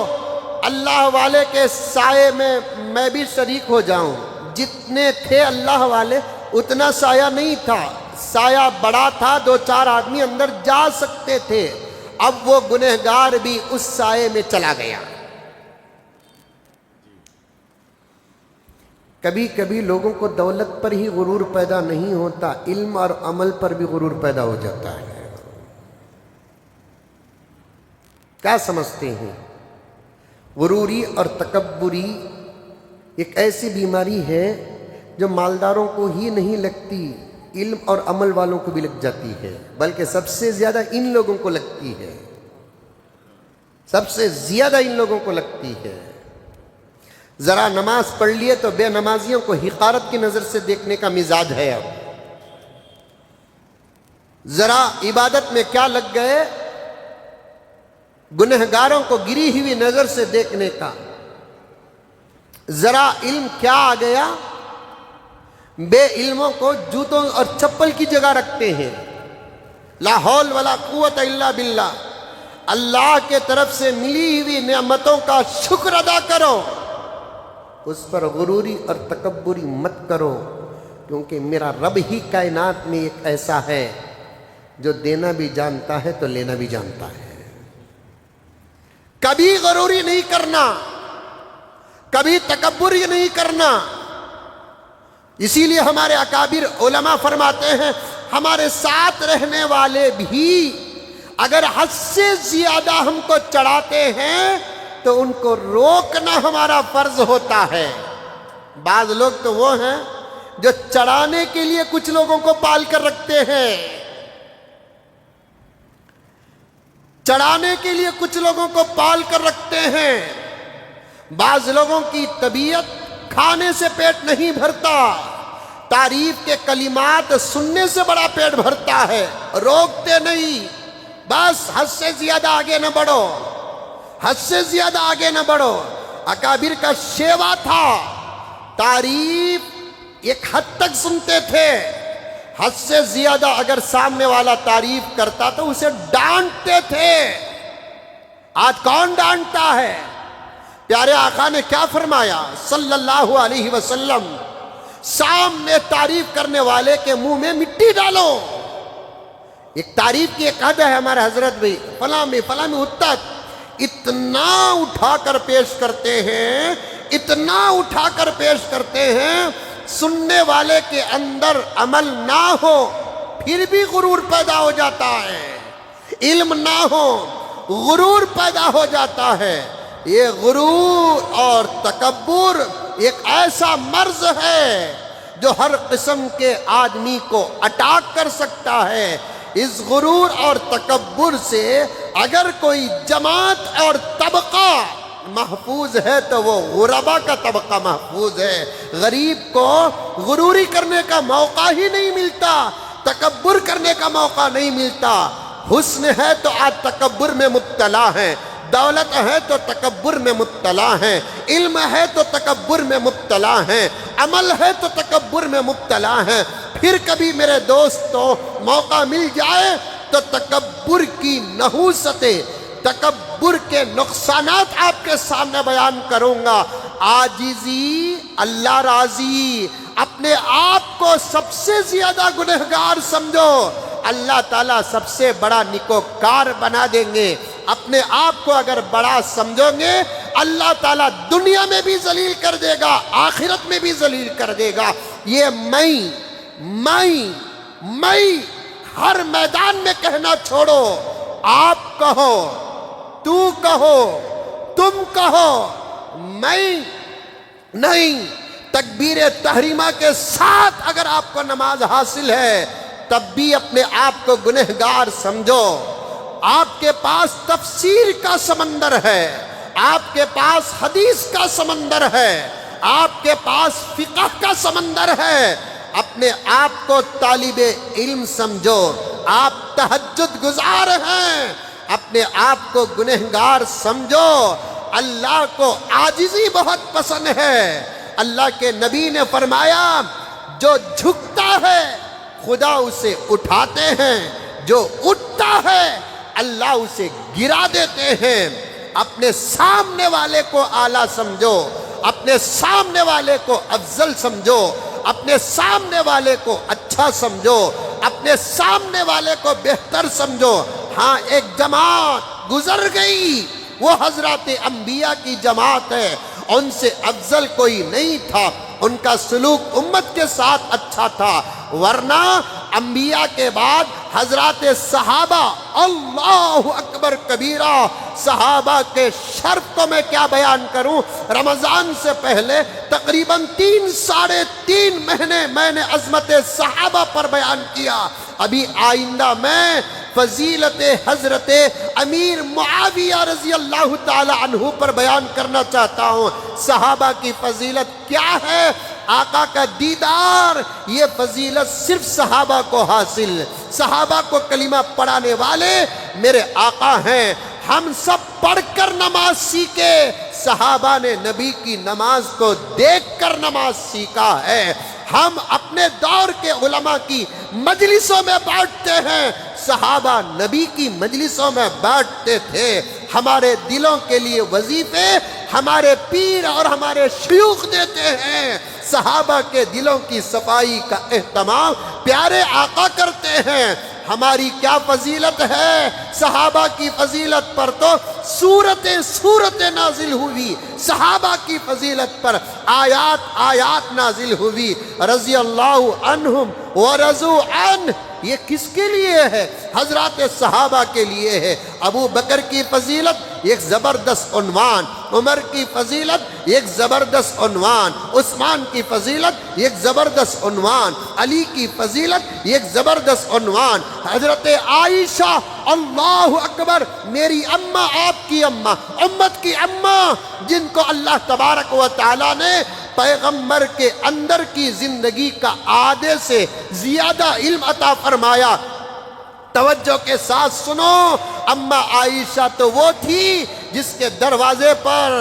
اللہ والے کے سائے میں بھی شریک ہو جاؤں۔ جتنے تھے اللہ والے اتنا سایہ نہیں تھا، سایہ بڑا تھا، 2-4 آدمی اندر جا سکتے تھے۔ اب وہ گنہگار بھی اس سائے میں چلا گیا۔ کبھی کبھی لوگوں کو دولت پر ہی غرور پیدا نہیں ہوتا، علم اور عمل پر بھی غرور پیدا ہو جاتا ہے۔ کیا سمجھتے ہیں؟ غروری اور تکبری ایک ایسی بیماری ہے جو مالداروں کو ہی نہیں لگتی، علم اور عمل والوں کو بھی لگ جاتی ہے، بلکہ سب سے زیادہ ان لوگوں کو لگتی ہے، سب سے زیادہ ان لوگوں کو لگتی ہے۔ ذرا نماز پڑھ لیے تو بے نمازیوں کو حقارت کی نظر سے دیکھنے کا مزاج ہے۔ اب ذرا عبادت میں کیا لگ گئے، گنہگاروں کو گری ہوئی نظر سے دیکھنے کا، ذرا علم کیا آ گیا، بے علموں کو جوتوں اور چپل کی جگہ رکھتے ہیں۔ لا حول ولا قوت الا باللہ، اللہ کے طرف سے ملی ہوئی نعمتوں کا شکر ادا کرو، اس پر غروری اور تکبری مت کرو، کیونکہ میرا رب ہی کائنات میں ایک ایسا ہے جو دینا بھی جانتا ہے تو لینا بھی جانتا ہے۔ کبھی غروری نہیں کرنا، کبھی تکبری نہیں کرنا۔ اسی لیے ہمارے اکابر علماء فرماتے ہیں ہمارے ساتھ رہنے والے بھی اگر حد سے زیادہ ہم کو چڑھاتے ہیں تو ان کو روکنا ہمارا فرض ہوتا ہے۔ بعض لوگ تو وہ ہیں جو چڑھانے کے لیے کچھ لوگوں کو پال کر رکھتے ہیں، چڑھانے کے لیے کچھ لوگوں کو پال کر رکھتے ہیں۔ بعض لوگوں کی طبیعت کھانے سے پیٹ نہیں بھرتا، تعریف کے کلمات سننے سے بڑا پیٹ بھرتا ہے، روکتے نہیں۔ بس حد سے زیادہ آگے نہ بڑھو، حد سے زیادہ آگے نہ بڑھو۔ اکابر کا شیوا تھا، تعریف ایک حد تک سنتے تھے، حد سے زیادہ اگر سامنے والا تعریف کرتا تو اسے ڈانٹتے تھے۔ آج کون ڈانٹتا ہے؟ پیارے آقا نے کیا فرمایا صلی اللہ علیہ وسلم، سامنے تعریف کرنے والے کے منہ میں مٹی ڈالو۔ ایک تعریف کی ایک حد ہے ہمارے حضرت بھی، فلاں میں اتت اتنا اٹھا کر پیش کرتے ہیں، اتنا اٹھا کر پیش کرتے ہیں، سننے والے کے اندر عمل نہ ہو پھر بھی غرور پیدا ہو جاتا ہے، علم نہ ہو غرور پیدا ہو جاتا ہے۔ یہ غرور اور تکبر ایک ایسا مرض ہے جو ہر قسم کے آدمی کو اٹیک کر سکتا ہے۔ اس غرور اور تکبر سے اگر کوئی جماعت اور طبقہ محفوظ ہے تو وہ غربا کا طبقہ محفوظ ہے۔ غریب کو غروری کرنے کا موقع ہی نہیں ملتا، تکبر کرنے کا موقع نہیں ملتا۔ حسن ہے تو آج تکبر میں مبتلا ہیں، دولت ہے تو تکبر میں مبتلا ہیں، علم ہے تو تکبر میں مبتلا ہیں، عمل ہے تو تکبر میں مبتلا ہیں۔ پھر کبھی میرے دوستو موقع مل جائے تو تکبر کی نحوستیں، تکبر کے نقصانات آپ کے سامنے بیان کروں گا۔ عاجزی، اللہ راضی، اپنے آپ کو سب سے زیادہ گنہگار سمجھو، اللہ تعالیٰ سب سے بڑا نیکوکار بنا دیں گے۔ اپنے آپ کو اگر بڑا سمجھو گے اللہ تعالیٰ دنیا میں بھی ذلیل کر دے گا، آخرت میں بھی ذلیل کر دے گا۔ یہ میں ہر میدان میں کہنا چھوڑو، آپ کہو، تو کہو، تم کہو، میں نہیں۔ تکبیر تحریمہ کے ساتھ اگر آپ کو نماز حاصل ہے تب بھی اپنے آپ کو گنہگار سمجھو۔ آپ کے پاس تفسیر کا سمندر ہے، آپ کے پاس حدیث کا سمندر ہے، آپ کے پاس فقہ کا سمندر ہے۔ اپنے آپ کو طالب علم سمجھو، آپ تہجد گزار ہیں، اپنے آپ کو گنہگار سمجھو۔ اللہ کو عاجزی بہت پسند ہے۔ اللہ کے نبی نے فرمایا جو جھکتا ہے خدا اسے اٹھاتے ہیں، جو اٹھتا ہے اللہ اسے گرا دیتے ہیں۔ اپنے سامنے والے کو اعلیٰ سمجھو، اپنے سامنے والے کو افضل سمجھو، اپنے سامنے والے کو اچھا سمجھو، اپنے سامنے والے کو بہتر سمجھو۔ ہاں ایک جماعت گزر گئی، وہ حضرات انبیاء کی جماعت ہے، ان سے افضل کوئی نہیں تھا، ان کا سلوک امت کے ساتھ اچھا تھا، ورنہ انبیاء کے بعد حضرات صحابہ، اللہ اکبر کبیرہ، صحابہ کے شرف کو میں کیا بیان کروں۔ رمضان سے پہلے تقریباً 3.5 مہینے میں نے عظمت صحابہ پر بیان کیا۔ ابھی آئندہ میں فضیلت حضرت امیر معاویہ رضی اللہ تعالی عنہ پر بیان کرنا چاہتا ہوں۔ صحابہ کی فضیلت کیا ہے آقا کا دیدار، یہ فضیلت صرف صحابہ کو حاصل، صحابہ کو کلمہ پڑھانے والے میرے آقا ہیں۔ ہم سب پڑھ کر نماز سیکھے، صحابہ نے نبی کی نماز کو دیکھ کر نماز سیکھا ہے۔ ہم اپنے دور کے علماء کی مجلسوں میں بیٹھتے ہیں، صحابہ نبی کی مجلسوں میں بیٹھتے تھے۔ ہمارے دلوں کے لیے وظیفے ہمارے پیر اور ہمارے شیوخ دیتے ہیں، صحابہ کے دلوں کی صفائی کا اہتمام پیارے آقا کرتے ہیں۔ ہماری کیا فضیلت ہے؟ صحابہ کی فضیلت پر تو سورتیں نازل ہوئی، صحابہ کی فضیلت پر آیات نازل ہوئی۔ رضی اللہ عنہم ورضوا عنہ، یہ کس کے لیے ہے؟ حضرات صحابہ کے لیے ہے۔ ابو بکر کی فضیلت ایک زبردست عنوان، عمر کی فضیلت ایک زبردست عنوان، عثمان کی فضیلت ایک زبردست عنوان، علی کی فضیلت ایک زبردست عنوان، حضرت عائشہ، اللہ اکبر، میری اماں، آپ کی اماں، امت کی اماں، جن کو اللہ تبارک و تعالی نے پیغمبر کے اندر کی زندگی کا آدھے سے زیادہ علم عطا فرمایا۔ توجہ کے ساتھ سنو، اماں عائشہ تو وہ تھی جس کے دروازے پر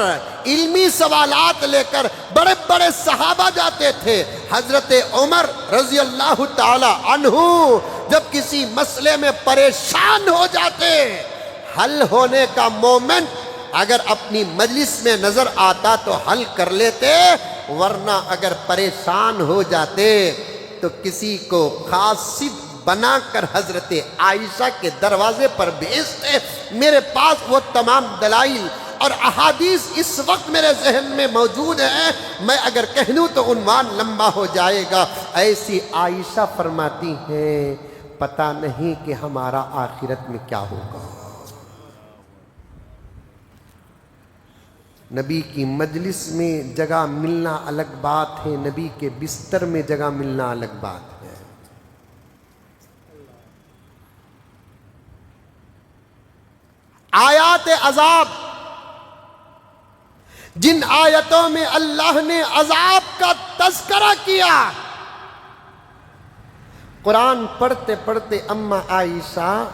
علمی سوالات لے کر بڑے بڑے صحابہ جاتے تھے۔ حضرت عمر رضی اللہ تعالی عنہ جب کسی مسئلے میں پریشان ہو جاتے، حل ہونے کا مومنٹ اگر اپنی مجلس میں نظر آتا تو حل کر لیتے، ورنہ اگر پریشان ہو جاتے تو کسی کو قاصد بنا کر حضرت عائشہ کے دروازے پر بھیجتے۔ میرے پاس وہ تمام دلائل اور احادیث اس وقت میرے ذہن میں موجود ہیں، میں اگر کہہ دوں تو عنوان لمبا ہو جائے گا۔ ایسی عائشہ فرماتی ہیں، پتہ نہیں کہ ہمارا آخرت میں کیا ہوگا۔ نبی کی مجلس میں جگہ ملنا الگ بات ہے، نبی کے بستر میں جگہ ملنا الگ بات ہے۔ آیات عذاب، جن آیتوں میں اللہ نے عذاب کا تذکرہ کیا، قرآن پڑھتے پڑھتے اماں عائشہ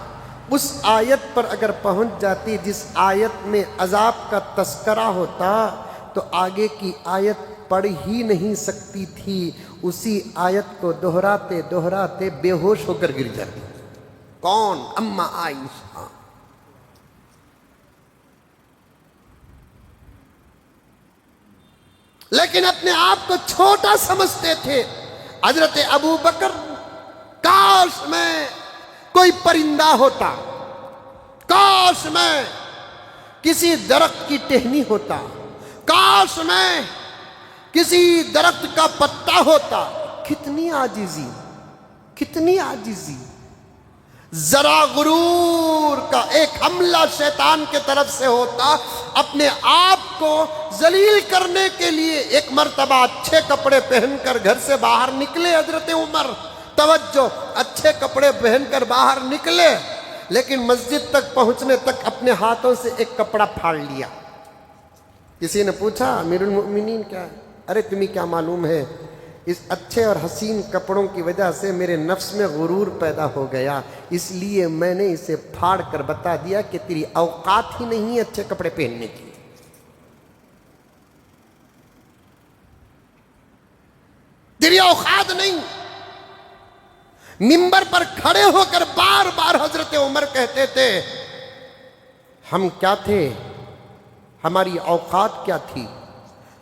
اس آیت پر اگر پہنچ جاتی جس آیت میں عذاب کا تذکرہ ہوتا تو آگے کی آیت پڑھ ہی نہیں سکتی تھی، اسی آیت کو دہراتے دہراتے بے ہوش ہو کر گر جاتی۔ کون؟ اماں عائشہ۔ لیکن اپنے آپ کو چھوٹا سمجھتے تھے۔ حضرت ابو بکر، کاش میں کوئی پرندہ ہوتا، کاش میں کسی درخت کی ٹہنی ہوتا، کاش میں کسی درخت کا پتا ہوتا۔ کتنی عاجزی، کتنی عاجزی! ذرا غرور کا ایک حملہ شیطان کے طرف سے ہوتا، اپنے آپ کو ذلیل کرنے کے لیے ایک مرتبہ اچھے کپڑے پہن کر گھر سے باہر نکلے حضرت عمر، توجہ، اچھے کپڑے پہن کر باہر نکلے، لیکن مسجد تک پہنچنے تک اپنے ہاتھوں سے ایک کپڑا پھاڑ لیا۔ کسی نے پوچھا امیر المؤمنین کیا ہے؟ ارے تمہیں کیا معلوم ہے، اس اچھے اور حسین کپڑوں کی وجہ سے میرے نفس میں غرور پیدا ہو گیا، اس لیے میں نے اسے پھاڑ کر بتا دیا کہ تیری اوقات ہی نہیں ہے اچھے کپڑے پہننے کی۔ تیری اوقات نہیں۔ منبر پر کھڑے ہو کر بار بار حضرت عمر کہتے تھے، ہم کیا تھے، ہماری اوقات کیا تھی،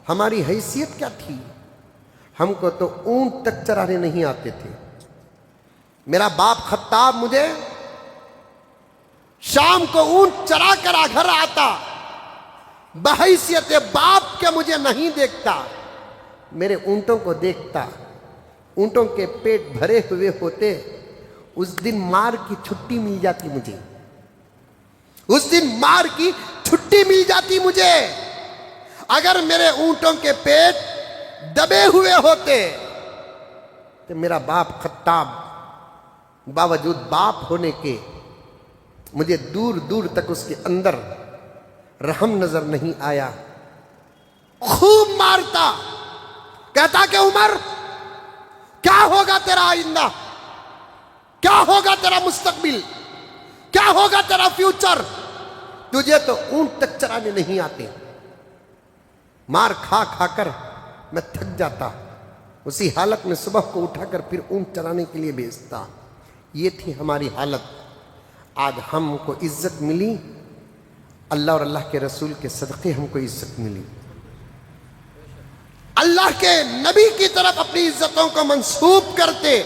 ہماری حیثیت کیا تھی، ہم کو تو اونٹ تک چرانے نہیں آتے تھے۔ میرا باپ خطاب مجھے شام کو اونٹ چرا کر گھر آتا، بحیثیت باپ کے مجھے نہیں دیکھتا، میرے اونٹوں کو دیکھتا، اونٹوں کے پیٹ بھرے ہوئے ہوتے۔ اس دن مار کی چھٹی مل جاتی مجھے، اس دن مار کی چھٹی مل جاتی مجھے اگر میرے اونٹوں کے پیٹ دبے ہوئے ہوتے تو میرا باپ خطاب باوجود باپ ہونے کے مجھے دور دور تک اس کے اندر رحم نظر نہیں آیا، خوب مارتا، کہتا کہ عمر کیا ہوگا تیرا آئندہ، کیا ہوگا تیرا مستقبل، کیا ہوگا تیرا فیوچر؟ تجھے تو اونٹ تک چرانے نہیں آتے، مار کھا کھا کر میں تھک جاتا، اسی حالت میں صبح کو اٹھا کر پھر اونٹ چرانے کے لیے بھیجتا۔ یہ تھی ہماری حالت۔ آج ہم کو عزت ملی، اللہ اور اللہ کے رسول کے صدقے ہم کو عزت ملی۔ اللہ کے نبی کی طرف اپنی عزتوں کو منسوب کرتے،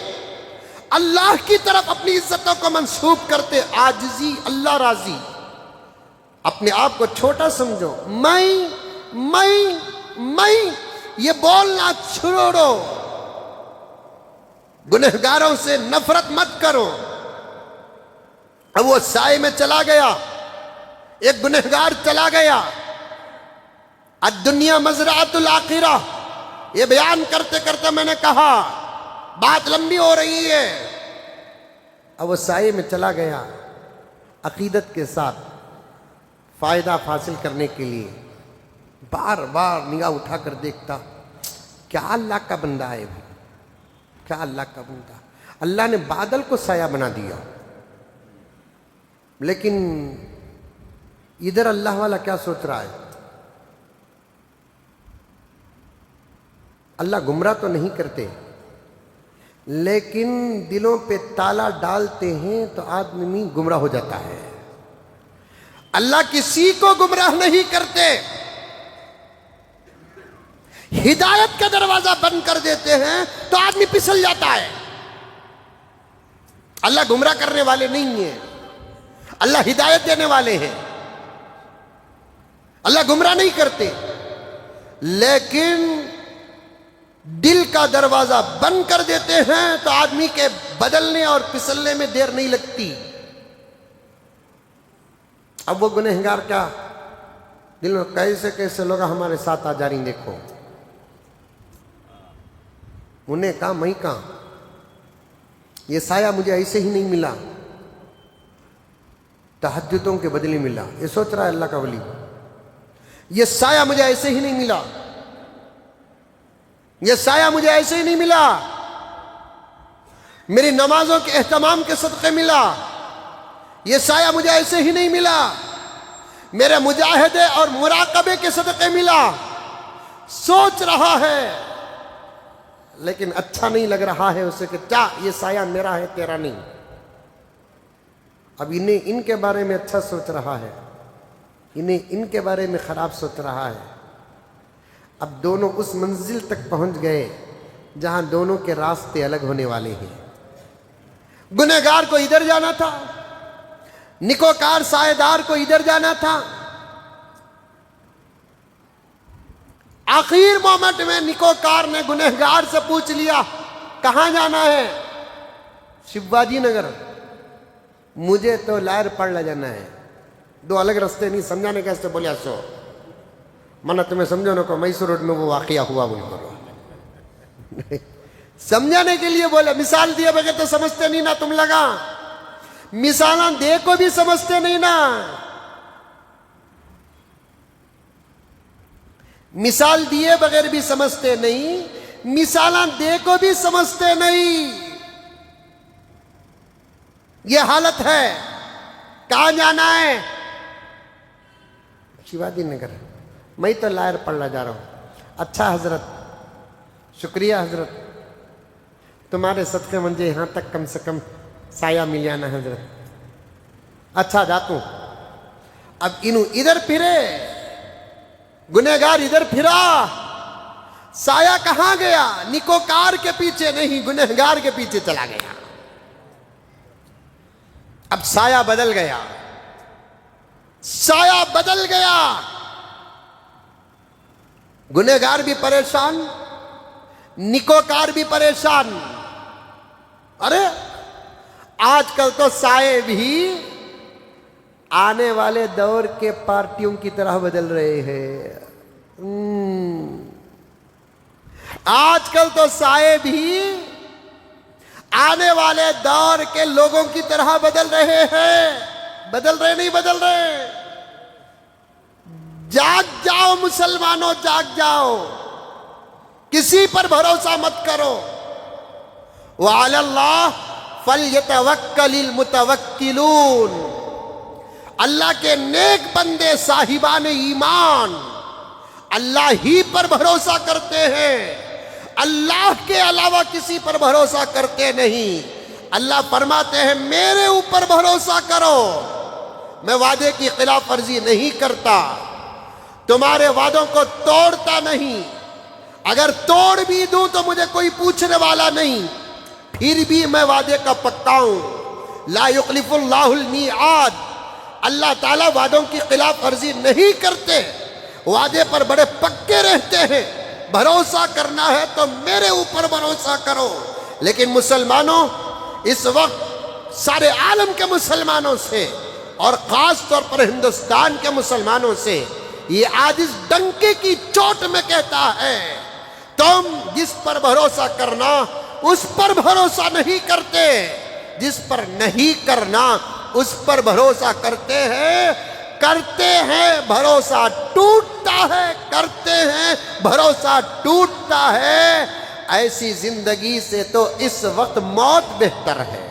اللہ کی طرف اپنی عزتوں کو منسوب کرتے، عاجزی اللہ راضی۔ اپنے آپ کو چھوٹا سمجھو، میں یہ بولنا چھوڑو، گنہگاروں سے نفرت مت کرو۔ اب وہ سائے میں چلا گیا، ایک گنہگار چلا گیا۔ الدنیا مزرعۃ الآخرہ، یہ بیان کرتے کرتے میں نے کہا بات لمبی ہو رہی ہے۔ اب وہ سائے میں چلا گیا، عقیدت کے ساتھ فائدہ حاصل کرنے کے لیے بار بار نگاہ اٹھا کر دیکھتا، کیا اللہ کا بندہ ہے بھائی، کیا اللہ کا بندہ۔ اللہ نے بادل کو سایہ بنا دیا، لیکن ادھر اللہ والا کیا سوچ رہا ہے؟ اللہ گمراہ تو نہیں کرتے، لیکن دلوں پہ تالا ڈالتے ہیں تو آدمی گمراہ ہو جاتا ہے۔ اللہ کسی کو گمراہ نہیں کرتے، ہدایت کا دروازہ بند کر دیتے ہیں تو آدمی پھسل جاتا ہے۔ اللہ گمراہ کرنے والے نہیں ہیں، اللہ ہدایت دینے والے ہیں۔ اللہ گمراہ نہیں کرتے، لیکن دل کا دروازہ بند کر دیتے ہیں تو آدمی کے بدلنے اور پھسلنے میں دیر نہیں لگتی۔ اب وہ گنہگار کیا دل میں کیسے کیسے لوگ ہمارے ساتھ آ جا رہی، دیکھو انہیں کہا میں کہا، یہ سایہ مجھے ایسے ہی نہیں ملا، تہجدوں کے بدلے ملا۔ یہ سوچ رہا ہے اللہ کا ولی، یہ سایہ مجھے ایسے ہی نہیں ملا، یہ سایہ مجھے ایسے ہی نہیں ملا، میری نمازوں کے اہتمام کے صدقے ملا۔ یہ سایہ مجھے ایسے ہی نہیں ملا، میرے مجاہدے اور مراقبے کے صدقے ملا۔ سوچ رہا ہے لیکن اچھا نہیں لگ رہا ہے اسے کہ کیا یہ سایہ میرا ہے تیرا نہیں۔ اب انہیں ان کے بارے میں اچھا سوچ رہا ہے، انہیں ان کے بارے میں خراب سوچ رہا ہے۔ اب دونوں اس منزل تک پہنچ گئے جہاں دونوں کے راستے الگ ہونے والے ہیں۔ گنہگار کو ادھر جانا تھا، نکوکار سائے دار کو ادھر جانا تھا۔ آخر مومنٹ میں نکوکار نے گنہگار سے پوچھ لیا کہاں جانا ہے؟ شیواجی نگر۔ مجھے تو لائر پڑ جانا ہے، دو الگ رستے نہیں، سمجھانے کیسے بولیا سو منہ تمہیں سمجھو نہ کو میسور روڈ میں وہ واقعہ ہوا بول کرو، سمجھانے کے لیے بولے، مثال دیے بغیر تو سمجھتے نہیں نا تم لگا، مثالاں دے کو بھی سمجھتے نہیں نا، مثال دیے بغیر بھی سمجھتے نہیں، مثالاں دے کو بھی سمجھتے نہیں۔ یہ حالت ہے۔ کہاں جانا ہے؟ شیواجی نگر۔ میں تو لائر پڑھنا جا رہا ہوں۔ اچھا حضرت، شکریہ حضرت، تمہارے صدقے مجھے یہاں تک کم سے کم سایہ مل جانا حضرت۔ اچھا جاتا ہوں۔ اب انہوں ادھر پھرے، گنہگار ادھر پھرا، سایہ کہاں گیا؟ نکوکار کے پیچھے نہیں، گنہگار کے پیچھے چلا گیا۔ اب سایہ بدل گیا، سایہ بدل گیا۔ گنہگار بھی پریشان، نکوکار بھی پریشان۔ ارے آج کل تو سائے بھی آنے والے دور کے پارٹیوں کی طرح بدل رہے ہیں۔ آج کل تو سائے بھی آنے والے دور کے لوگوں کی طرح بدل رہے ہیں۔ بدل رہے نہیں بدل رہے؟ جاگ جاؤ مسلمانوں، جاگ جاؤ، کسی پر بھروسہ مت کرو. وعلی اللہ فلیتوکل المتوکلون. اللہ کے نیک بندے صاحبان ایمان اللہ ہی پر بھروسہ کرتے ہیں، اللہ کے علاوہ کسی پر بھروسہ کرتے نہیں. اللہ فرماتے ہیں میرے اوپر بھروسہ کرو، میں وعدے کی خلاف ورزی نہیں کرتا، تمہارے وعدوں کو توڑتا نہیں، اگر توڑ بھی دوں تو مجھے کوئی پوچھنے والا نہیں، پھر بھی میں وعدے کا پکا ہوں. لا یخلف اللہ المیعاد. اللہ تعالیٰ وعدوں کی خلاف ورزی نہیں کرتے، وعدے پر بڑے پکے رہتے ہیں. بھروسہ کرنا ہے تو میرے اوپر بھروسہ کرو. لیکن مسلمانوں، اس وقت سارے عالم کے مسلمانوں سے اور خاص طور پر ہندوستان کے مسلمانوں سے یہ عاجز ڈنکے کی چوٹ میں کہتا ہے، تم جس پر بھروسہ کرنا اس پر بھروسہ نہیں کرتے، جس پر نہیں کرنا اس پر بھروسہ کرتے ہیں بھروسہ ٹوٹتا ہے، کرتے ہیں بھروسہ ٹوٹتا ہے. ایسی زندگی سے تو اس وقت موت بہتر ہے،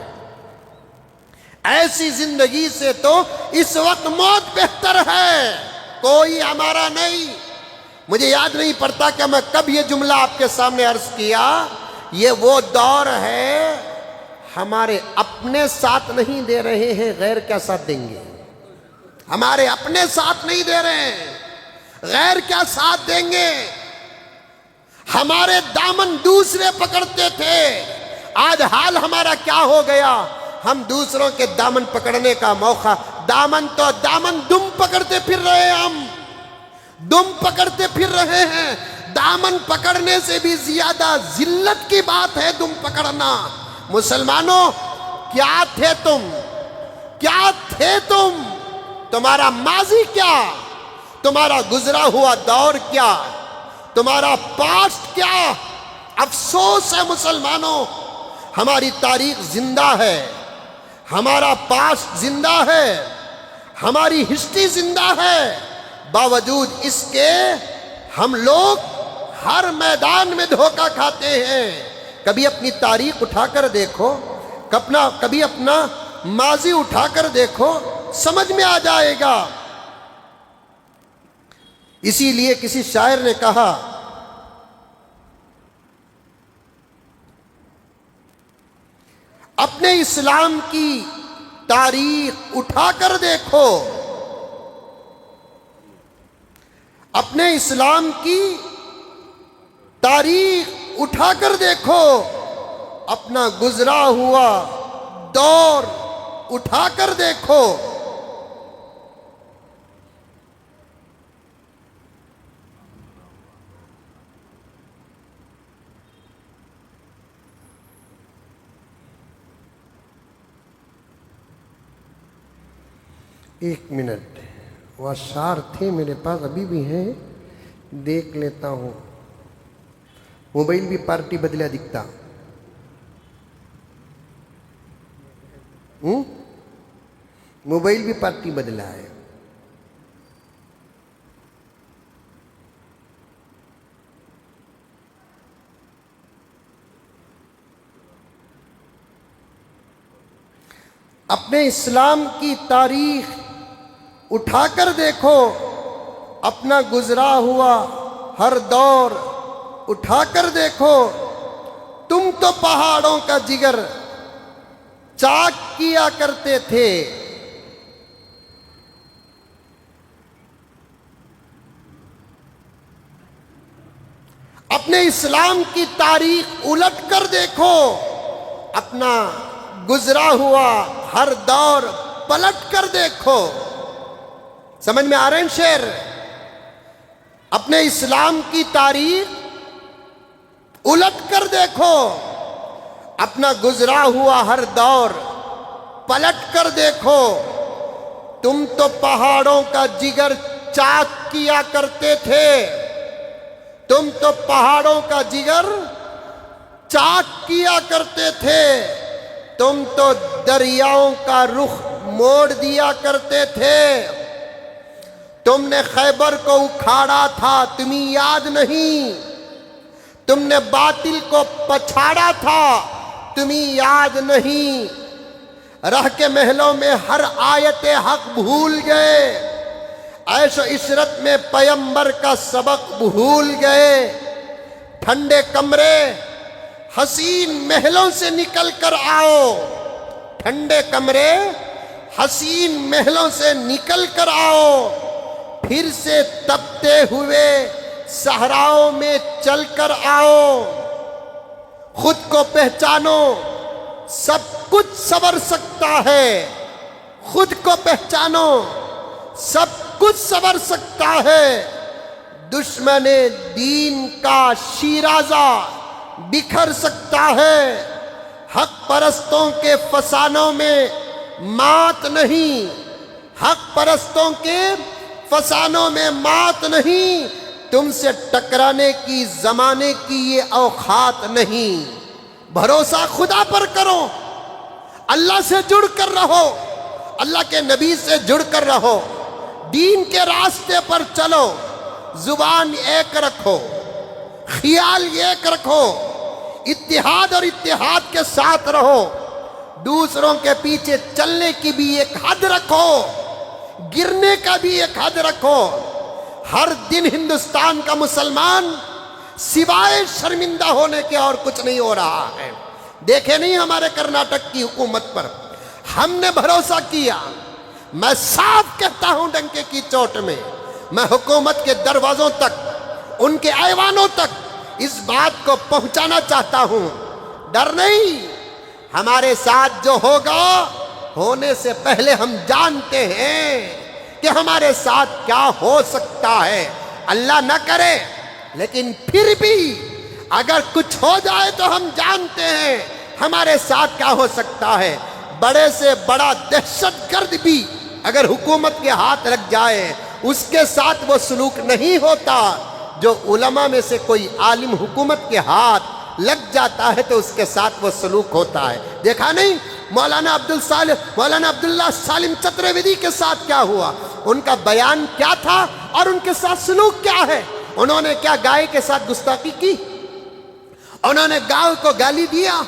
ایسی زندگی سے تو اس وقت موت بہتر ہے. کوئی ہمارا نہیں. مجھے یاد نہیں پڑتا کہ میں کب یہ جملہ آپ کے سامنے عرض کیا. یہ وہ دور ہے ہمارے اپنے ساتھ نہیں دے رہے ہیں، غیر کیا ساتھ دیں گے؟ ہمارے اپنے ساتھ نہیں دے رہے ہیں، غیر کیا ساتھ دیں گے؟ ہمارے دامن دوسرے پکڑتے تھے، آج حال ہمارا کیا ہو گیا؟ ہم دوسروں کے دامن پکڑنے کا موقع، دامن دم پکڑتے پھر رہے ہیں، ہم دم پکڑتے پھر رہے ہیں. دامن پکڑنے سے بھی زیادہ ذلت کی بات ہے دم پکڑنا. مسلمانوں، کیا تھے تم؟ کیا تھے تم؟ تمہارا ماضی کیا؟ تمہارا گزرا ہوا دور کیا؟ تمہارا پاسٹ کیا؟ افسوس ہے مسلمانوں، ہماری تاریخ زندہ ہے، ہمارا پاسٹ زندہ ہے، ہماری ہسٹری زندہ ہے، باوجود اس کے ہم لوگ ہر میدان میں دھوکہ کھاتے ہیں. کبھی اپنی تاریخ اٹھا کر دیکھو، کبھی اپنا ماضی اٹھا کر دیکھو، سمجھ میں آ جائے گا. اسی لیے کسی شاعر نے کہا، اپنے اسلام کی تاریخ اٹھا کر دیکھو، اپنے اسلام کی تاریخ اٹھا کر دیکھو، اپنا گزرا ہوا دور اٹھا کر دیکھو. ایک منٹ، وہ اشعار تھے میرے پاس، ابھی بھی ہیں، دیکھ لیتا ہوں. موبائل بھی پارٹی بدلا دکھتا. موبائل بھی پارٹی بدلا ہے. اپنے اسلام کی تاریخ اٹھا کر دیکھو، اپنا گزرا ہوا ہر دور اٹھا کر دیکھو. تم تو پہاڑوں کا جگر چاک کیا کرتے تھے، اپنے اسلام کی تاریخ الٹ کر دیکھو، اپنا گزرا ہوا ہر دور پلٹ کر دیکھو. سمجھ میں آ رہے ہیں شعر؟ اپنے اسلام کی تاریخ الٹ کر دیکھو، اپنا گزرا ہوا ہر دور پلٹ کر دیکھو. تم تو پہاڑوں کا جگر چاک کیا کرتے تھے، تم تو پہاڑوں کا جگر چاک کیا کرتے تھے، تم تو دریاؤں کا رخ موڑ دیا کرتے تھے. تم نے خیبر کو اکھاڑا تھا، تمہیں یاد نہیں؟ تم نے باطل کو پچھاڑا تھا، تمہیں یاد نہیں، رہ کے محلوں میں ہر آیت حق بھول گئے، عیش و عشرت میں پیمبر کا سبق بھول گئے، ٹھنڈے کمرے حسین محلوں سے نکل کر آؤ، ٹھنڈے کمرے حسین محلوں سے نکل کر آؤ، پھر سے تپتے ہوئے صحراؤں میں چل کر آؤ، خود کو پہچانو، سب کچھ سنور سکتا ہے، خود کو پہچانو، سب کچھ سنور سکتا ہے، دشمن دین کا شیرازہ بکھر سکتا ہے، حق پرستوں کے فسانوں میں مات نہیں، حق پرستوں کے فسانوں میں مات نہیں، تم سے ٹکرانے کی زمانے کی یہ اوقات نہیں، بھروسہ خدا پر کرو، اللہ سے جڑ کر رہو، اللہ کے نبی سے جڑ کر رہو، دین کے راستے پر چلو، زبان ایک رکھو، خیال ایک رکھو، اتحاد اور اتحاد کے ساتھ رہو، دوسروں کے پیچھے چلنے کی بھی ایک حد رکھو، گرنے کا بھی ایک حد رکھو۔ ہر دن ہندوستان کا مسلمان سوائے شرمندہ ہونے کے اور کچھ نہیں ہو رہا ہے۔ دیکھے نہیں ہمارے کرناٹک کی حکومت پر، ہم نے بھروسہ کیا، میں صاف کہتا ہوں ڈنکے کی چوٹ میں، میں حکومت کے دروازوں تک، ان کے ایوانوں تک اس بات کو پہنچانا چاہتا ہوں، ڈر نہیں، ہمارے ساتھ جو ہوگا ہونے سے پہلے ہم جانتے ہیں کہ ہمارے ساتھ کیا ہو سکتا ہے، اللہ نہ کرے، لیکن پھر بھی اگر کچھ ہو جائے تو ہم جانتے ہیں ہمارے ساتھ کیا ہو سکتا ہے۔ بڑے سے بڑا دہشت گرد بھی اگر حکومت کے ہاتھ لگ جائے اس کے ساتھ وہ سلوک نہیں ہوتا، جو علماء میں سے کوئی عالم حکومت کے ہاتھ لگ جاتا ہے تو اس کے ساتھ وہ سلوک ہوتا ہے۔ دیکھا نہیں مولانا عبداللہ سالم چترویدی کے ساتھ کیا ہوا، ان کا بیان کیا تھا اور ان کے ساتھ سلوک کیا ہے؟ انہوں نے کیا گائے کے ساتھ گستاخی کی؟ انہوں نے گاؤں کو گالی دیا،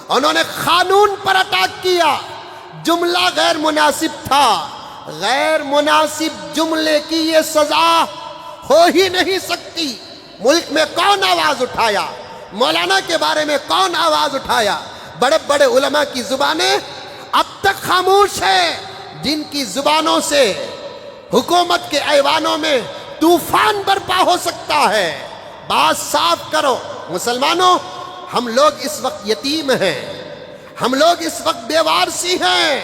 انہوں نے قانون پر اٹیک کیا، جملہ غیر مناسب تھا، غیر مناسب جملے کی یہ سزا ہو ہی نہیں سکتی۔ ملک میں کون آواز اٹھایا؟ مولانا کے بارے میں کون آواز اٹھایا؟ بڑے بڑے علماء کی زبانیں اب تک خاموش ہیں، جن کی زبانوں سے حکومت کے ایوانوں میں طوفان برپا ہو سکتا ہے۔ بات صاف کرو مسلمانوں، ہم لوگ اس وقت یتیم ہیں، ہم لوگ اس وقت بے وارثی ہیں،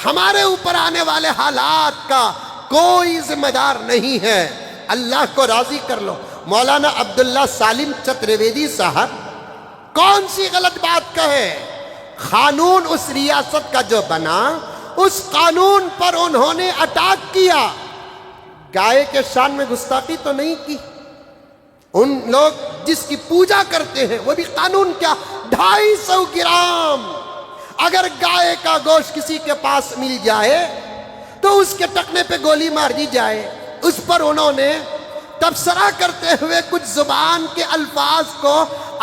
ہمارے اوپر آنے والے حالات کا کوئی ذمہ دار نہیں ہے، اللہ کو راضی کر لو۔ مولانا عبداللہ سالم چترویدی صاحب کون سی غلط بات کہے؟ قانون اس ریاست کا جو بنا، اس قانون پر انہوں نے اٹیک کیا، گائے کے شان میں گستاخی تو نہیں کی۔ ان لوگ جس کی پوجا کرتے ہیں وہ بھی قانون کیا، 250 گرام اگر گائے کا گوشت کسی کے پاس مل جائے تو اس کے ٹکنے پہ گولی مار دی جائے۔ اس پر انہوں نے تبصرہ کرتے ہوئے کچھ زبان کے الفاظ کو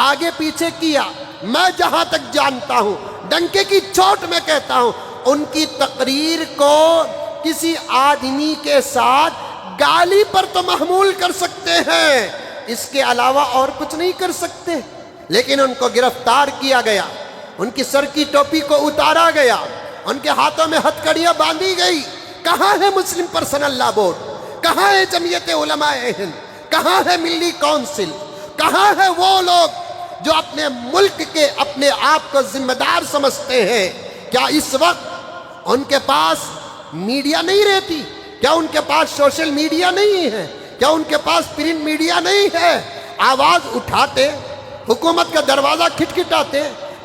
آگے پیچھے کیا۔ میں جہاں تک جانتا ہوں، ڈنکے کی چوٹ میں کہتا ہوں، ان کی تقریر کو کسی آدمی کے ساتھ گالی پر تو محمول کر سکتے ہیں، اس کے علاوہ اور کچھ نہیں کر سکتے، لیکن ان کو گرفتار کیا گیا، ان کی سر کی ٹوپی کو اتارا گیا، ان کے ہاتھوں میں ہتھکڑیاں باندھی گئی۔ کہاں ہے مسلم پرسنل لا بورڈ؟ کہاں ہے جمعیت علماء ہند؟ کہاں ہے ملی کونسل؟ کہاں ہے وہ لوگ جو اپنے ملک کے اپنے آپ کو ذمہ دار سمجھتے ہیں؟ کیا اس وقت ان کے پاس میڈیا نہیں رہتی؟ کیا ان کے پاس سوشل میڈیا نہیں ہے؟ کیا ان کے پاس پرنٹ میڈیا نہیں ہے؟ آواز اٹھاتے، حکومت کا دروازہ کھٹکھٹاتے،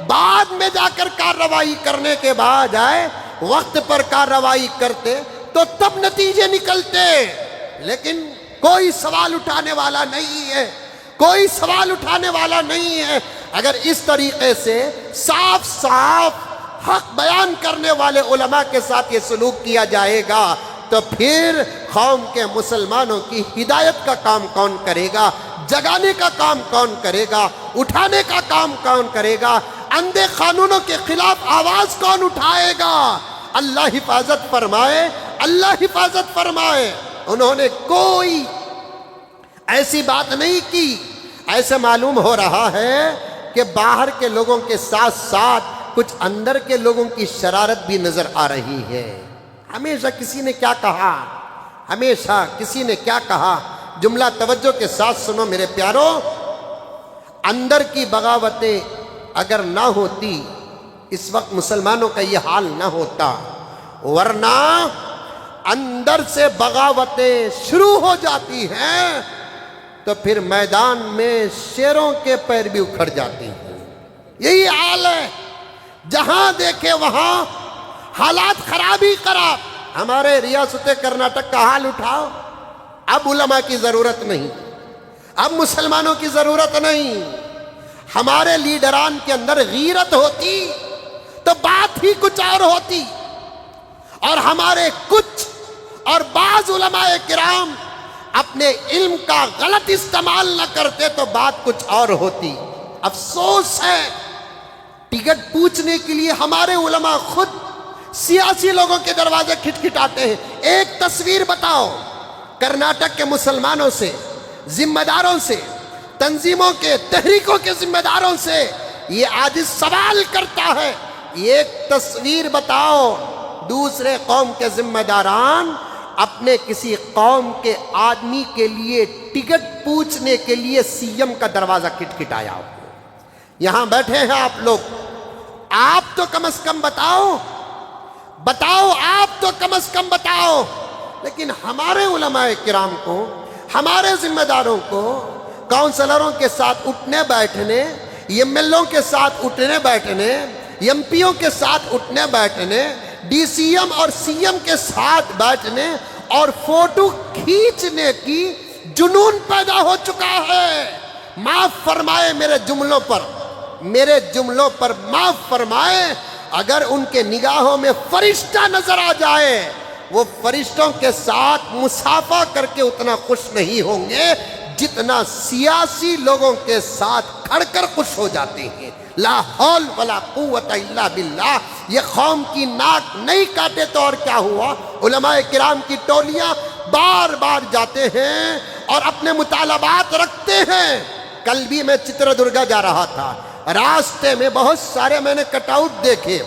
بعد میں جا کر کارروائی کرنے کے بعد آئے، وقت پر کارروائی کرتے تو تب نتیجے نکلتے، لیکن کوئی سوال اٹھانے والا نہیں ہے، کوئی سوال اٹھانے والا نہیں ہے۔ اگر اس طریقے سے صاف صاف حق بیان کرنے والے علماء کے ساتھ یہ سلوک کیا جائے گا تو پھر قوم کے مسلمانوں کی ہدایت کا کام کون کرے گا؟ جگانے کا کام کون کرے گا؟ اٹھانے کا کام کون کرے گا؟ اندھے قانونوں کے خلاف آواز کون اٹھائے گا؟ اللہ حفاظت فرمائے، اللہ حفاظت فرمائے۔ انہوں نے کوئی ایسی بات نہیں کی۔ ایسے معلوم ہو رہا ہے کہ باہر کے لوگوں کے ساتھ ساتھ کچھ اندر کے لوگوں کی شرارت بھی نظر آ رہی ہے۔ ہمیشہ کسی نے کیا کہا، ہمیشہ کسی نے کیا کہا، جملہ توجہ کے ساتھ سنو میرے پیارو، اندر کی بغاوتیں اگر نہ ہوتی اس وقت مسلمانوں کا یہ حال نہ ہوتا، ورنہ اندر سے بغاوتیں شروع ہو جاتی ہیں تو پھر میدان میں شیروں کے پیر بھی اکھڑ جاتے ہیں۔ یہی حال ہے، جہاں دیکھے وہاں حالات خراب ہی خراب۔ ہمارے ریاست کرناٹک کا حال اٹھاؤ، اب علماء کی ضرورت نہیں، اب مسلمانوں کی ضرورت نہیں۔ ہمارے لیڈران کے اندر غیرت ہوتی تو بات ہی کچھ اور ہوتی، اور ہمارے کچھ اور بعض علماء کرام اپنے علم کا غلط استعمال نہ کرتے تو بات کچھ اور ہوتی۔ افسوس ہے، ٹکٹ پوچھنے کے لیے ہمارے علماء خود سیاسی لوگوں کے دروازے کھٹکھٹاتے ہیں۔ ایک تصویر بتاؤ کرناٹک کے مسلمانوں سے، ذمہ داروں سے، تنظیموں کے، تحریکوں کے ذمہ داروں سے یہ آج سوال کرتا ہے، ایک تصویر بتاؤ دوسرے قوم کے ذمہ داران اپنے کسی قوم کے آدمی کے لیے ٹکٹ پوچھنے کے لیے سی ایم کا دروازہ کھٹکھٹایا ہو۔ یہاں بیٹھے ہیں آپ لوگ، آپ تو کم از کم بتاؤ، آپ تو کم از کم بتاؤ۔ لیکن ہمارے علماء کرام کو، ہمارے ذمہ داروں کو کونسلروں کے ساتھ اٹھنے بیٹھنے، ایم ایل او کے ساتھ اٹھنے بیٹھنے، ایم پیوں کے ساتھ اٹھنے بیٹھنے، ڈی سی ایم اور سی ایم کے ساتھ بیٹھنے اور فوٹو کھینچنے کی جنون پیدا ہو چکا ہے۔ معاف فرمائے میرے جملوں پر معاف فرمائے، اگر ان کے نگاہوں میں فرشتہ نظر آ جائے، وہ فرشتوں کے ساتھ مصافحہ کر کے اتنا خوش نہیں ہوں گے جتنا سیاسی لوگوں کے ساتھ کھڑ کر خوش ہو جاتے ہیں۔ لا حول ولا قوت الا باللہ۔ یہ قوم کی ناک نہیں کاٹے تو اور کیا ہوا؟ علماء کرام کی ٹولیاں بار بار جاتے ہیں اور اپنے مطالبات رکھتے ہیں۔ کل بھی میں چتردرگا جا رہا تھا، راستے میں بہت سارے میں نے کٹ آؤٹ دیکھے،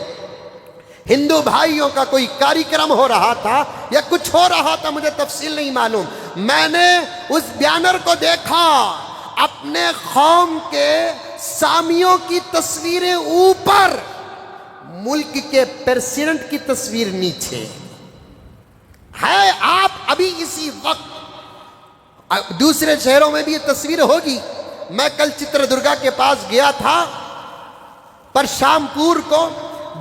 ہندو بھائیوں کا کوئی کاریکرم ہو رہا تھا یا کچھ ہو رہا تھا، مجھے تفصیل نہیں معلوم۔ میں نے اس بیانر کو دیکھا، اپنے قوم کے سامیوں کی تصویریں اوپر، ملک کے پریزیڈنٹ کی تصویر نیچے ہے۔ آپ ابھی اسی وقت دوسرے شہروں میں بھی یہ تصویر ہوگی۔ میں کل چتردرگا کے پاس گیا تھا، پر شام پور کو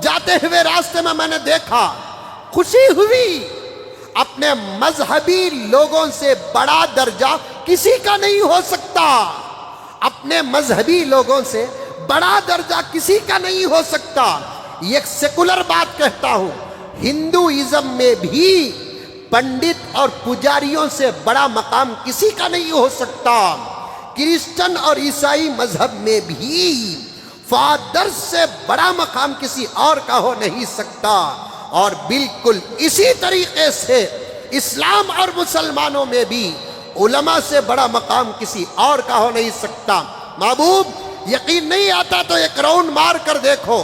جاتے ہوئے راستے میں نے دیکھا، خوشی ہوئی۔ اپنے مذہبی لوگوں سے بڑا درجہ کسی کا نہیں ہو سکتا، اپنے مذہبی لوگوں سے بڑا درجہ کسی کا نہیں ہو سکتا۔ یہ ایک سیکولر بات کہتا ہوں، ہندوازم میں بھی پنڈت اور پجاریوں سے بڑا مقام کسی کا نہیں ہو سکتا۔ کرسچن اور عیسائی مذہب میں بھی فادر سے بڑا مقام کسی اور کا ہو نہیں سکتا، اور بالکل اسی طریقے سے اسلام اور مسلمانوں میں بھی علماء سے بڑا مقام کسی اور کا ہو نہیں سکتا۔ محبوب، یقین نہیں آتا تو ایک راؤنڈ مار کر دیکھو،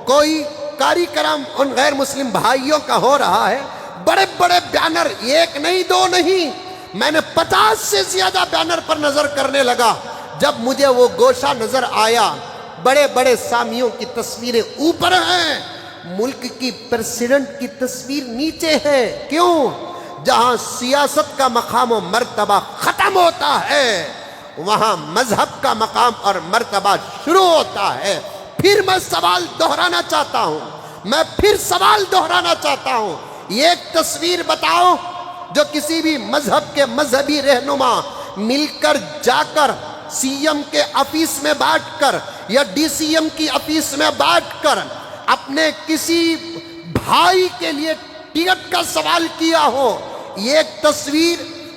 کوئی کاریکرم ان غیر مسلم بھائیوں کا ہو رہا ہے، بڑے بڑے بیانر، ایک نہیں دو نہیں، میں نے 50 سے زیادہ بیانر پر نظر کرنے لگا۔ جب مجھے وہ گوشہ نظر آیا، بڑے بڑے سامیوں کی تصویریں اوپر ہیں، ملک کی پریزیڈنٹ کی تصویر نیچے ہے۔ کیوں؟ جہاں سیاست کا مقام و مرتبہ ختم ہوتا ہے، وہاں مذہب کا مقام اور مرتبہ شروع ہوتا ہے۔ پھر میں سوال دہرانا چاہتا ہوں، یہ ایک تصویر بتاؤ جو کسی بھی مذہب کے مذہبی رہنما مل کر جا کر سی ایم کے آفس میں بیٹھ کر یا ڈی سی ایم کی آفس میں بیٹھ کر اپنے کسی بھائی کے لیے ٹکٹ کا سوال کیا ہو۔ یہ ایک تصویر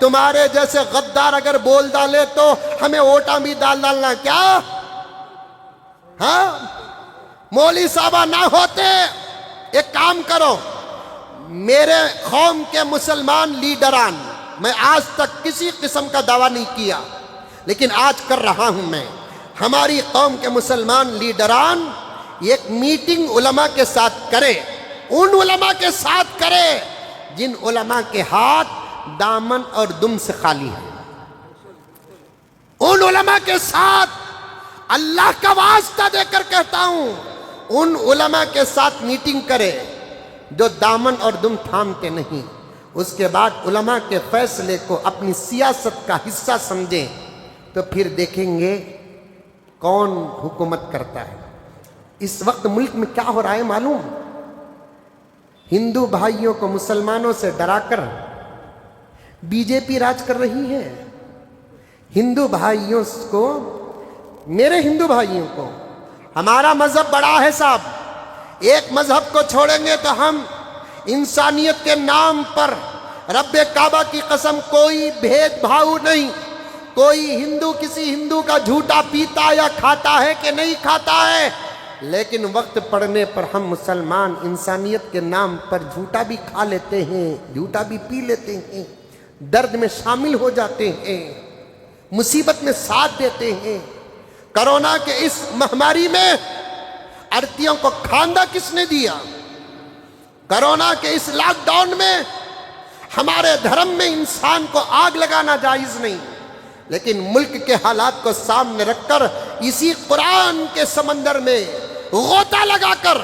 تمہارے جیسے غدار اگر بول ڈالے تو ہمیں ووٹاں بھی ڈالنا کیا؟ ہاں مولوی صاحبہ نہ ہوتے، ایک کام کرو، میرے قوم کے مسلمان لیڈران، میں آج تک کسی قسم کا دعویٰ نہیں کیا لیکن آج کر رہا ہوں میں، ہماری قوم کے مسلمان لیڈران ایک میٹنگ علماء کے ساتھ کرے، ان علماء کے ساتھ کرے جن علماء کے ہاتھ دامن اور دم سے خالی ہیں، ان علماء کے ساتھ اللہ کا واسطہ دے کر کہتا ہوں، ان علماء کے ساتھ میٹنگ کرے جو دامن اور دم تھامتے نہیں، اس کے بعد علماء کے فیصلے کو اپنی سیاست کا حصہ سمجھیں تو پھر دیکھیں گے کون حکومت کرتا ہے۔ اس وقت ملک میں کیا ہو رہا ہے معلوم؟ ہندو بھائیوں کو مسلمانوں سے ڈرا کر بی جے پی راج کر رہی ہے۔ ہندو بھائیوں کو، میرے ہندو بھائیوں کو، ہمارا مذہب بڑا ہے صاحب، ایک مذہب کو چھوڑیں گے تو ہم انسانیت کے نام پر رب کعبہ کی قسم کوئی بھید بھاؤ نہیں، کوئی ہندو کسی ہندو کا جھوٹا پیتا یا کھاتا ہے کہ نہیں کھاتا ہے، لیکن وقت پڑنے پر ہم مسلمان انسانیت کے نام پر جھوٹا بھی کھا لیتے ہیں، جھوٹا بھی پی لیتے ہیں، درد میں شامل ہو جاتے ہیں، مصیبت میں ساتھ دیتے ہیں۔ کرونا کے اس مہاماری میں ارتیوں کو کھاندہ کس نے دیا؟ کرونا کے اس لاک ڈاؤن میں ہمارے دھرم میں انسان کو آگ لگانا جائز نہیں، لیکن ملک کے حالات کو سامنے رکھ کر اسی قرآن کے سمندر میں غوطہ لگا کر،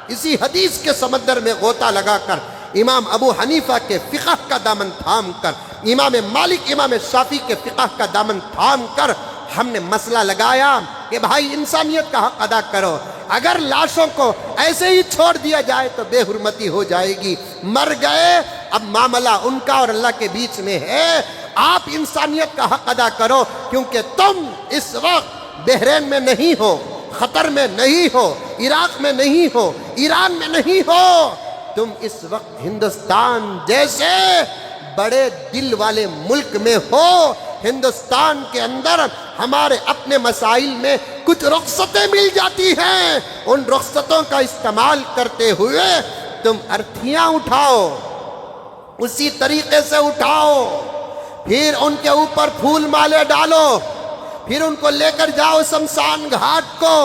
اسی حدیث کے سمندر میں غوطہ لگا کر، امام ابو حنیفہ کے فقہ کا دامن تھام کر، امام مالک، امام شافعی کے فقہ کا دامن تھام کر ہم نے مسئلہ لگایا کہ بھائی انسانیت کا حق ادا کرو، اگر لاشوں کو ایسے ہی چھوڑ دیا جائے تو بے حرمتی ہو جائے گی، مر گئے، اب معاملہ ان کا اور اللہ کے بیچ میں ہے، آپ انسانیت کا حق ادا کرو، کیونکہ تم اس وقت بحرین میں نہیں ہو، خطر میں نہیں ہو، عراق میں نہیں ہو، ایران میں نہیں ہو، تم اس وقت ہندوستان جیسے بڑے دل والے ملک میں ہو۔ ہندوستان کے اندر ہمارے اپنے مسائل میں کچھ رخصتیں مل جاتی ہیں، ان رخصتوں کا استعمال کرتے ہوئے تم ارتھیاں اٹھاؤ، اسی طریقے سے اٹھاؤ، پھر ان کے اوپر پھول مالے ڈالو، پھر ان کو لے کر جاؤ شمشان گھاٹ کو،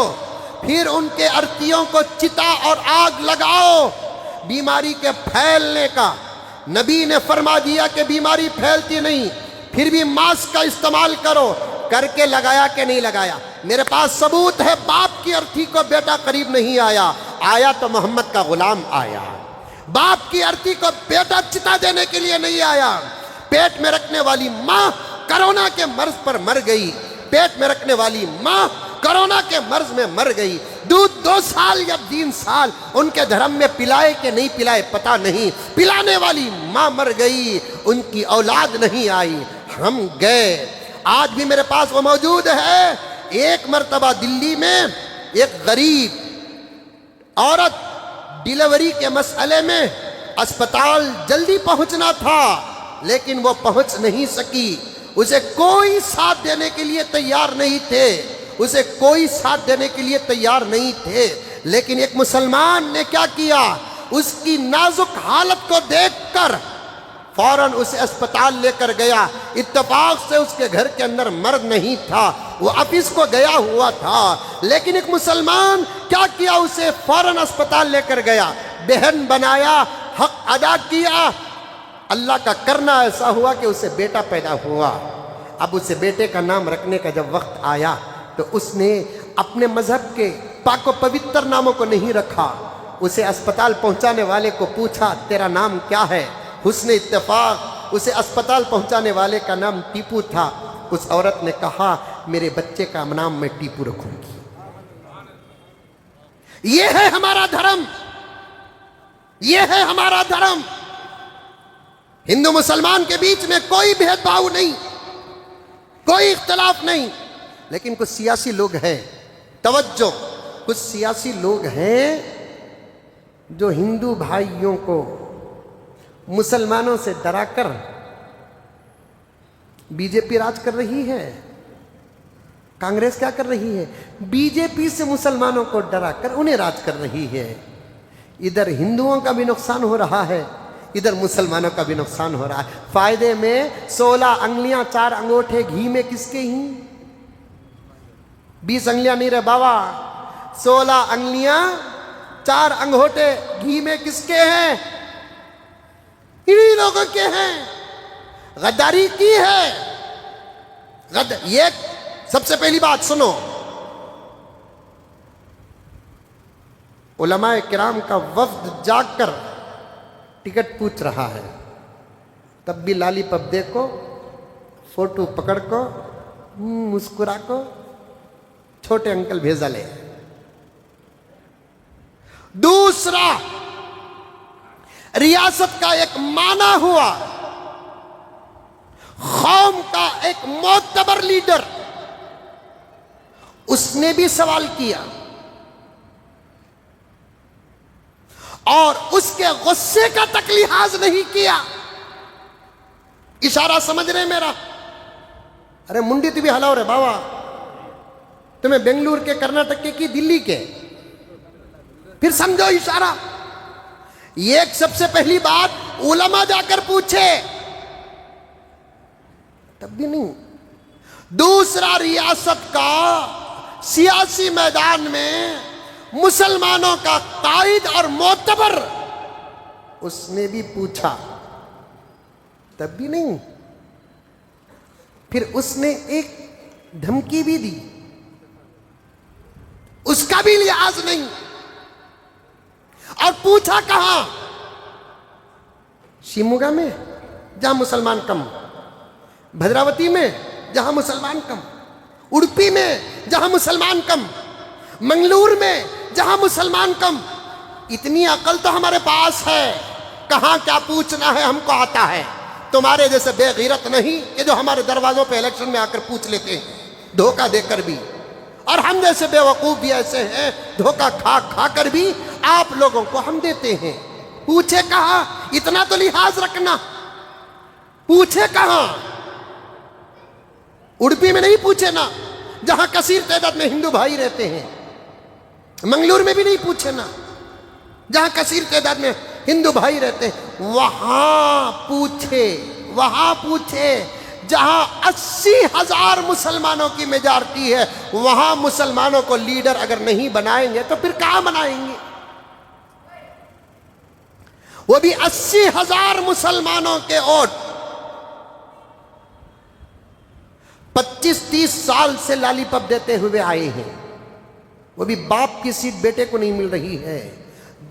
پھر ان کے ارتھیوں کو چتا اور آگ لگاؤ۔ بیماری کے پھیلنے کا نبی نے فرما دیا کہ بیماری پھیلتی نہیں، پھر بھی ماسک کا استعمال کرو، کر کے لگایا کہ نہیں لگایا؟ میرے پاس ثبوت ہے، باپ کی ارتھی کو بیٹا قریب نہیں آیا، آیا تو محمد کا غلام آیا۔ باپ کی ارتھی کو بیٹا چتا دینے کے لیے نہیں آیا، پیٹ میں رکھنے والی ماں کرونا کے مرض پر مر گئی، پیٹ میں رکھنے والی ماں کرونا کے مرض میں مر گئی، دودھ 2 سال یا 3 سال ان کے دھرم میں پلائے کہ نہیں پلائے پتہ نہیں، پلانے والی ماں مر گئی، ان کی اولاد نہیں آئی، ہم گئے۔ آج بھی میرے پاس وہ موجود ہے، ایک مرتبہ دلی میں ایک غریب عورت ڈیلیوری کے مسئلے میں اسپتال جلدی پہنچنا تھا لیکن وہ پہنچ نہیں سکی، اسے کوئی ساتھ دینے کے لیے تیار نہیں تھے، اسے کوئی ساتھ دینے کے لیے تیار نہیں تھے، لیکن ایک مسلمان نے کیا کیا، اس کی نازک حالت کو دیکھ کر فوراً اسے اسپتال لے کر گیا۔ اتفاق سے اس کے گھر کے اندر مرد نہیں تھا، وہ آفس کو گیا ہوا تھا، لیکن ایک مسلمان کیا کیا، اسے فوراً اسپتال لے کر گیا، بہن بنایا، حق ادا کیا۔ اللہ کا کرنا ایسا ہوا کہ اسے بیٹا پیدا ہوا۔ اب اسے بیٹے کا نام رکھنے کا جب وقت آیا تو اس نے اپنے مذہب کے پاک و پوتر ناموں کو نہیں رکھا، اسے اسپتال پہنچانے والے کو پوچھا تیرا نام کیا ہے؟ حسن اتفاق اسے اسپتال پہنچانے والے کا نام ٹیپو تھا۔ اس عورت نے کہا میرے بچے کا نام میں ٹیپو رکھوں گی۔ یہ ہے ہمارا دھرم، یہ ہے ہمارا دھرم۔ ہندو مسلمان کے بیچ میں کوئی بھید بھاؤ نہیں، کوئی اختلاف نہیں، لیکن کچھ سیاسی لوگ ہیں، توجہ، کچھ سیاسی لوگ ہیں جو ہندو بھائیوں کو مسلمانوں سے ڈرا کر بی جے پی راج کر رہی ہے، کانگریس کیا کر رہی ہے؟ بی جے پی سے مسلمانوں کو ڈرا کر انہیں راج کر رہی ہے۔ ادھر ہندوؤں کا بھی نقصان ہو رہا ہے، ادھر مسلمانوں کا بھی نقصان ہو رہا ہے۔ فائدے میں 16 انگلیاں 4 انگوٹھے گھی میں کس کے ہیں؟ 20 انگلیاں نہیں رہے بابا، 16 انگلیاں 4 انگوٹھے گھی میں کس کے ہیں؟ انہی لوگوں کے ہیں۔ غداری کی ہے، یہ سب سے پہلی بات سنو، علماء کرام کا وفد جاگ کر ٹکٹ پوچھ رہا ہے، تب بھی لالی پاپ دیکھو، فوٹو پکڑ کو، مسکرا کو، چھوٹے انکل بھیجا لے۔ دوسرا، ریاست کا ایک معنی ہوا، قوم کا ایک معتبر لیڈر، اس نے بھی سوال کیا اور اس کے غصے کا تک لحاظ نہیں کیا۔ اشارہ سمجھ رہے میرا؟ ارے منڈی تو بھی ہلاؤ رے بابا، تمہیں بنگلور کے، کرناٹک کے، دلی کے، پھر سمجھو اشارہ۔ یہ ایک سب سے پہلی بات علماء جا کر پوچھے، تب بھی نہیں۔ دوسرا، ریاست کا سیاسی میدان میں مسلمانوں کا قائد اور معتبر، اس نے بھی پوچھا، تب بھی نہیں۔ پھر اس نے ایک دھمکی بھی دی، اس کا بھی لحاظ نہیں۔ اور پوچھا کہاں؟ شیموگا میں جہاں مسلمان کم، بھدراوتی میں جہاں مسلمان کم، اڑپی میں جہاں مسلمان کم، منگلور میں جہاں مسلمان کم۔ اتنی عقل تو ہمارے پاس ہے، کہاں کیا پوچھنا ہے ہم کو آتا ہے۔ تمہارے جیسے بے غیرت نہیں کہ جو ہمارے دروازوں پہ الیکشن میں آ کر پوچھ لیتے ہیں دھوکہ دے کر بھی، اور ہم جیسے بے وقوف بھی ایسے ہیں دھوکہ کھا کھا کر بھی آپ لوگوں کو ہم دیتے ہیں۔ پوچھے کہاں؟ اتنا تو لحاظ رکھنا، پوچھے کہاں؟ اڑپی میں نہیں پوچھے نا، جہاں کثیر تعداد میں ہندو بھائی رہتے ہیں۔ منگلور میں بھی نہیں پوچھے نا، جہاں کثیر تعداد میں ہندو بھائی رہتے ہیں۔ وہاں پوچھے، وہاں پوچھے جہاں 80,000 مسلمانوں کی میجارٹی ہے۔ وہاں مسلمانوں کو لیڈر اگر نہیں بنائیں گے تو پھر کہاں بنائیں گے؟ وہ بھی 80,000 مسلمانوں کے ووٹ 25-30 سال سے لالی پاپ دیتے ہوئے آئے ہیں۔ وہ بھی باپ کی سیٹ بیٹے کو نہیں مل رہی ہے،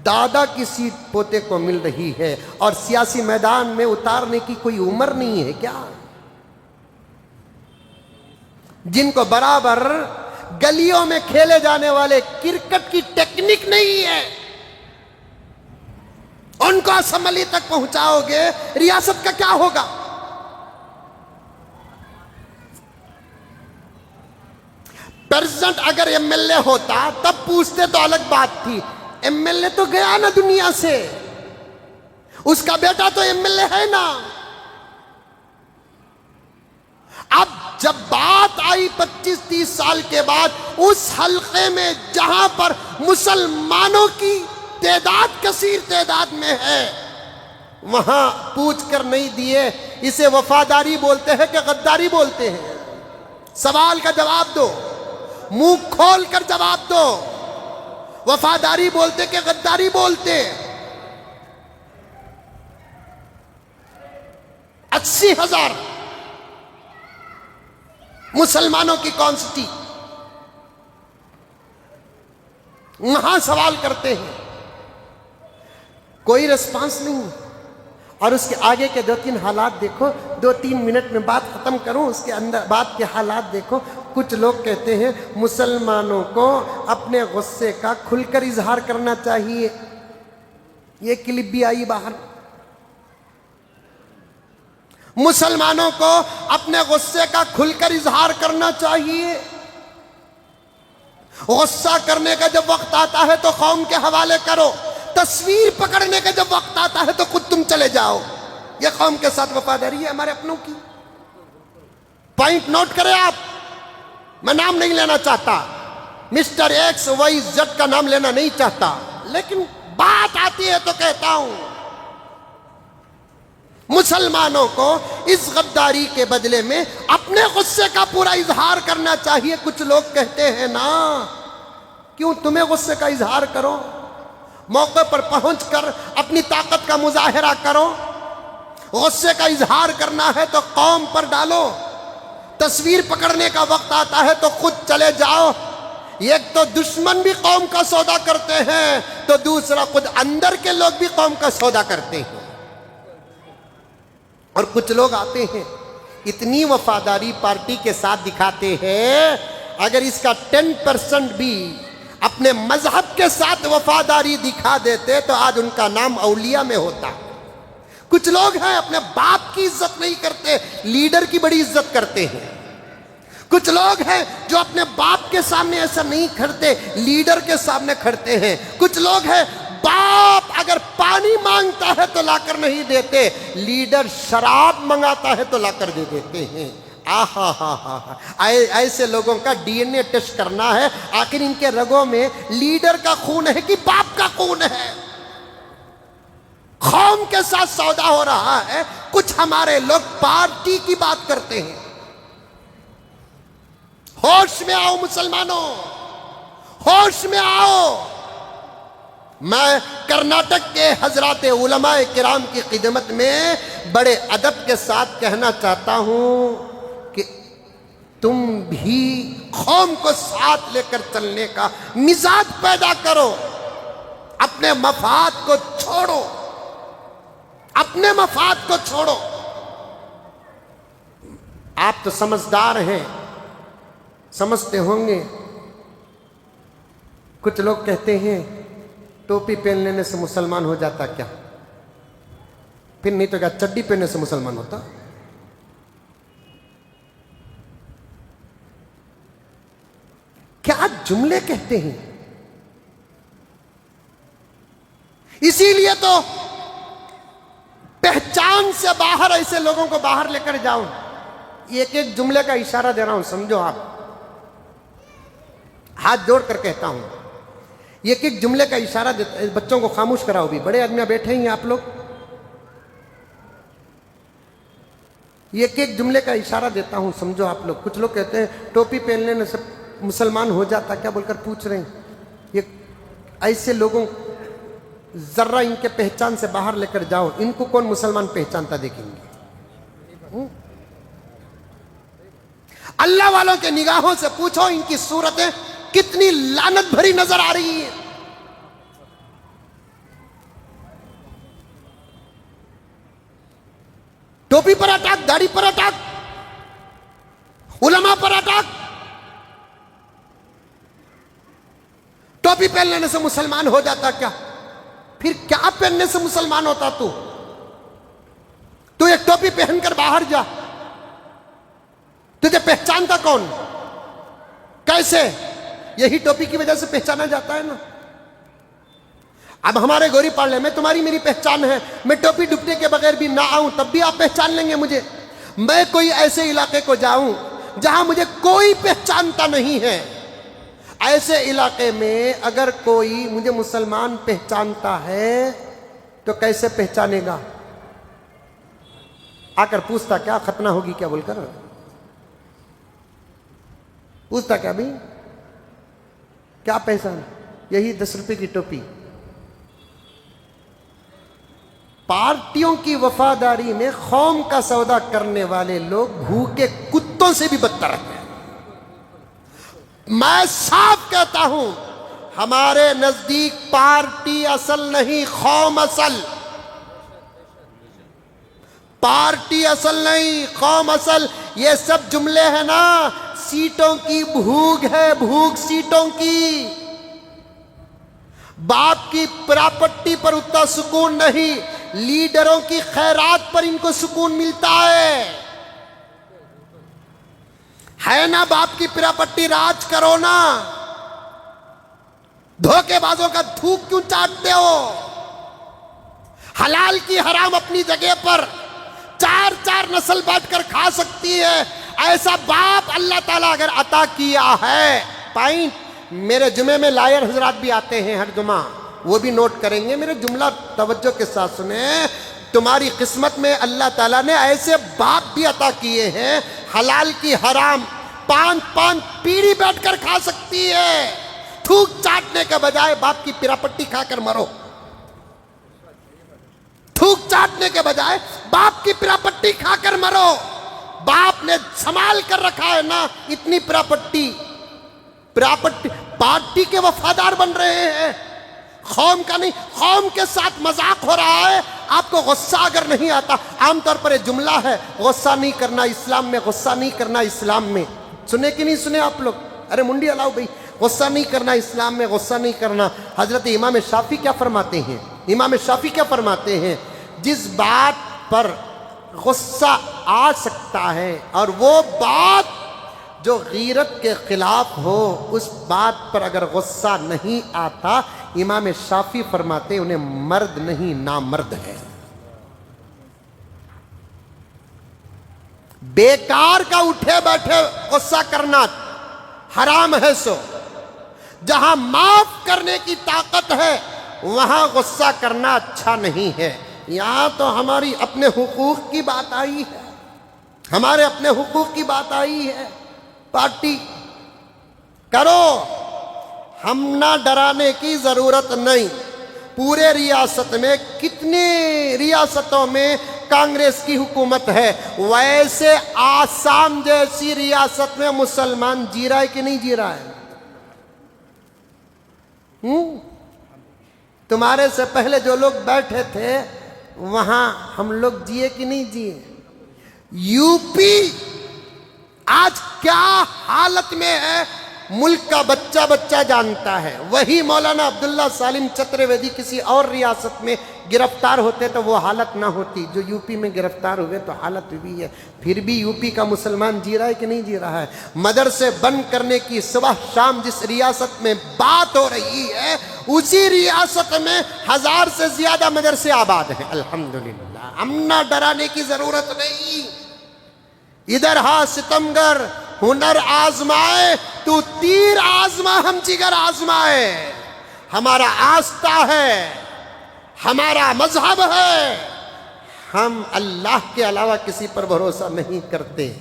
دادا کی سیٹ پوتے کو مل رہی ہے، اور سیاسی میدان میں اتارنے کی کوئی عمر نہیں ہے کیا؟ جن کو برابر گلیوں میں کھیلے جانے والے کرکٹ کی ٹیکنک نہیں ہے، ان کو اسمبلی تک پہنچاؤ گے، ریاست کا کیا ہوگا؟ پریزیڈنٹ اگر ایم ایل اے ہوتا تب پوچھتے تو الگ بات تھی، ایم ایل اے تو گیا نا دنیا سے، اس کا بیٹا تو ایم ایل اے ہے نا۔ اب جب بات آئی 25-30 سال کے بعد اس حلقے میں جہاں پر مسلمانوں کی تعداد کثیر تعداد میں ہے، وہاں پوچھ کر نہیں دیے، اسے وفاداری بولتے ہیں کہ غداری بولتے ہیں؟ سوال کا جواب دو، منہ کھول کر جواب دو، وفاداری بولتے کہ غداری بولتے؟ 80,000 مسلمانوں کی کانسٹی، وہاں سوال کرتے ہیں، کوئی ریسپانس نہیں۔ اور اس کے آگے کے 2-3 حالات دیکھو، 2-3 منٹ میں بات ختم کروں، اس کے اندر بات کے حالات دیکھو۔ کچھ لوگ کہتے ہیں مسلمانوں کو اپنے غصے کا کھل کر اظہار کرنا چاہیے، یہ کلپ بھی آئی باہر۔ مسلمانوں کو اپنے غصے کا کھل کر اظہار کرنا چاہیے، غصہ کرنے کا جب وقت آتا ہے تو قوم کے حوالے کرو، تصویر پکڑنے کا جب وقت آتا ہے تو خود تم چلے جاؤ۔ یہ قوم کے ساتھ وفاداری ہے ہمارے اپنوں کی؟ پوائنٹ نوٹ کریں آپ، میں نام نہیں لینا چاہتا، مسٹر ایکس وائی زیڈ کا نام لینا نہیں چاہتا، لیکن بات آتی ہے تو کہتا ہوں، مسلمانوں کو اس غداری کے بدلے میں اپنے غصے کا پورا اظہار کرنا چاہیے۔ کچھ لوگ کہتے ہیں نا، کیوں تمہیں غصے کا اظہار کرو، موقع پر پہنچ کر اپنی طاقت کا مظاہرہ کرو، غصے کا اظہار کرنا ہے تو قوم پر ڈالو، تصویر پکڑنے کا وقت آتا ہے تو خود چلے جاؤ۔ ایک تو دشمن بھی قوم کا سودا کرتے ہیں، تو دوسرا خود اندر کے لوگ بھی قوم کا سودا کرتے ہیں۔ اور کچھ لوگ آتے ہیں، اتنی وفاداری پارٹی کے ساتھ دکھاتے ہیں، اگر اس کا 10% بھی اپنے مذہب کے ساتھ وفاداری دکھا دیتے تو آج ان کا نام اولیاء میں ہوتا۔ کچھ لوگ ہیں اپنے باپ کی عزت نہیں کرتے، لیڈر کی بڑی عزت کرتے ہیں۔ کچھ لوگ ہیں جو اپنے باپ کے سامنے ایسا نہیں کھڑتے، لیڈر کے سامنے کھڑتے ہیں۔ کچھ لوگ ہیں باپ اگر پانی مانگتا ہے تو لا کر نہیں دیتے، لیڈر شراب منگاتا ہے تو لا کر دے دیتے ہیں۔ آہا ہا ہا ہا، ایسے لوگوں کا ڈی این اے ٹیسٹ کرنا ہے، آخر ان کے رگوں میں لیڈر کا خون ہے کہ باپ کا خون ہے؟ قوم کے ساتھ سودا ہو رہا ہے۔ کچھ ہمارے لوگ پارٹی کی بات کرتے ہیں۔ ہوش میں آؤ مسلمانوں، ہوش میں آؤ۔ میں کرناٹک کے حضرات علماء کرام کی خدمت میں بڑے ادب کے ساتھ کہنا چاہتا ہوں کہ تم بھی قوم کو ساتھ لے کر چلنے کا مزاج پیدا کرو، اپنے مفاد کو چھوڑو، اپنے مفاد کو چھوڑو۔ آپ تو سمجھدار ہیں، سمجھتے ہوں گے، کچھ لوگ کہتے ہیں ٹوپی پہن لینے سے مسلمان ہو جاتا کیا؟ پھر نہیں تو کیا چڈی پہننے سے مسلمان ہوتا؟ کیا جملے کہتے ہیں! اسی لیے تو پہچان سے باہر ایسے لوگوں کو باہر لے کر جاؤ۔ ایک ایک جملے کا اشارہ دے رہا ہوں، سمجھو آپ، ہاتھ جوڑ کر کہتا ہوں، ایک ایک جملے کا اشارہ دیتا، بچوں کو خاموش کراؤ بھی، بڑے آدمی بیٹھے ہیں آپ لوگ، ایک ایک جملے کا اشارہ دیتا ہوں، سمجھو آپ لوگ۔ کچھ لوگ کہتے ہیں ٹوپی پہن لینے سے مسلمان ہو جاتا کیا بول کر پوچھ رہے ہیں۔ یہ ایسے لوگوں ذرا ان کے پہچان سے باہر لے کر جاؤ، ان کو کون مسلمان پہچانتا دیکھیں گے؟ اللہ والوں کے نگاہوں سے پوچھو ان کی صورتیں کتنی لعنت بھری نظر آ رہی ہیں۔ ٹوپی پر اٹیک، داڑھی پر اٹیک، علماء پر اٹیک۔ ٹوپی پہن لینے سے مسلمان ہو جاتا کیا؟ پھر کیا پہننے سے مسلمان ہوتا تو ایک ٹوپی پہن کر باہر جا، تجھے پہچانتا کون؟ کیسے؟ یہی ٹوپی کی وجہ سے پہچانا جاتا ہے نا۔ اب ہمارے گوری پالنے میں تمہاری میری پہچان ہے، میں ٹوپی ڈپٹے کے بغیر بھی نہ آؤں تب بھی آپ پہچان لیں گے مجھے۔ میں کوئی ایسے علاقے کو جاؤں جہاں مجھے کوئی پہچانتا نہیں ہے، ایسے علاقے میں اگر کوئی مجھے مسلمان پہچانتا ہے تو کیسے پہچانے گا؟ آ کر پوچھتا کیا ختنہ ہوگی کیا بول کر؟ پوچھتا کیا بھائی کیا پہچان؟ یہی 10 روپے کی ٹوپی۔ پارٹیوں کی وفاداری میں قوم کا سودا کرنے والے لوگ بھوکے کتوں سے بھی بدتر ہیں۔ میں صاف کہتا ہوں، ہمارے نزدیک پارٹی اصل نہیں، قوم اصل۔ پارٹی اصل نہیں، قوم اصل۔ یہ سب جملے ہیں نا، سیٹوں کی بھوک ہے، بھوک سیٹوں کی۔ باپ کی پراپرٹی پر اتنا سکون نہیں، لیڈروں کی خیرات پر ان کو سکون ملتا ہے نا؟ باپ کی پراپرٹی راج کرو نا، دھوکے بازوں کا تھوک کیوں چاٹتے ہو؟ حلال کی حرام اپنی جگہ پر، 4 نسل بانٹ کر کھا سکتی ہے، ایسا باپ اللہ تعالیٰ اگر عطا کیا ہے، پوائنٹ میرے جمعے میں لائر حضرات بھی آتے ہیں ہر جمعہ، وہ بھی نوٹ کریں گے، میرے جملہ توجہ کے ساتھ سنیں، تمہاری قسمت میں اللہ تعالیٰ نے ایسے باپ بھی عطا کیے ہیں، حلال کی حرام پان پیڑھی بیٹھ کر کھا سکتی ہے، تھوک چاٹنے کے بجائے باپ کی پیراپٹی کھا کر مرو، تھوک چاٹنے کے بجائے باپ کی پیراپٹی کھا کر مرو، باپ نے سنبھال کر رکھا ہے نا اتنی پیراپٹی، پارٹی کے وفادار بن رہے ہیں، قوم کا نہیں، قوم کے ساتھ مذاق ہو رہا ہے، آپ کو غصہ اگر نہیں آتا، عام طور پر یہ جملہ ہے غصہ نہیں کرنا اسلام میں، غصہ نہیں کرنا اسلام میں، سنے کہ نہیں سنے آپ لوگ؟ ارے منڈی الاؤ بھائی، غصہ نہیں کرنا اسلام میں، غصہ نہیں کرنا۔ حضرت امام شافعی کیا فرماتے ہیں؟ امام شافعی کیا فرماتے ہیں؟ جس بات پر غصہ آ سکتا ہے اور وہ بات جو غیرت کے خلاف ہو، اس بات پر اگر غصہ نہیں آتا، امام شافعی فرماتے انہیں مرد نہیں نامرد ہے۔ بیکار کا اٹھے بیٹھے غصہ کرنا حرام ہے، سو جہاں معاف کرنے کی طاقت ہے وہاں غصہ کرنا اچھا نہیں ہے۔ یہاں تو ہماری اپنے حقوق کی بات آئی ہے، ہمارے اپنے حقوق کی بات آئی ہے، پارٹی کرو، ہم نہ ڈرانے کی ضرورت نہیں۔ پورے ریاست میں کتنی ریاستوں میں کانگریس کی حکومت ہے، ویسے آسام جیسی ریاست میں مسلمان جی رہا ہے کہ نہیں جی رہا ہے؟ تمہارے سے پہلے جو لوگ بیٹھے تھے وہاں ہم لوگ جیے کہ نہیں جیے؟ یو پی آج کیا حالت میں ہے ملک کا بچہ جانتا ہے۔ وہی مولانا عبداللہ سالم چترویدی کسی اور ریاست میں گرفتار ہوتے تو وہ حالت نہ ہوتی، جو یو پی میں گرفتار ہوئے تو حالت ہوئی ہے۔ پھر بھی یو پی کا مسلمان جی رہا ہے کہ نہیں جی رہا ہے؟ مدرسے بند کرنے کی صبح شام جس ریاست میں بات ہو رہی ہے، اسی ریاست میں 1000 سے زیادہ مدرسے آباد ہیں، الحمدللہ۔ ہم نہ ڈرانے کی ضرورت نہیں۔ ادھر ہاں ستمگر ہنر آزمائے تو تیر آزما، ہم جگر آزمائے، ہمارا آستہ ہے، ہمارا مذہب ہے، ہم اللہ کے علاوہ کسی پر بھروسہ نہیں کرتے۔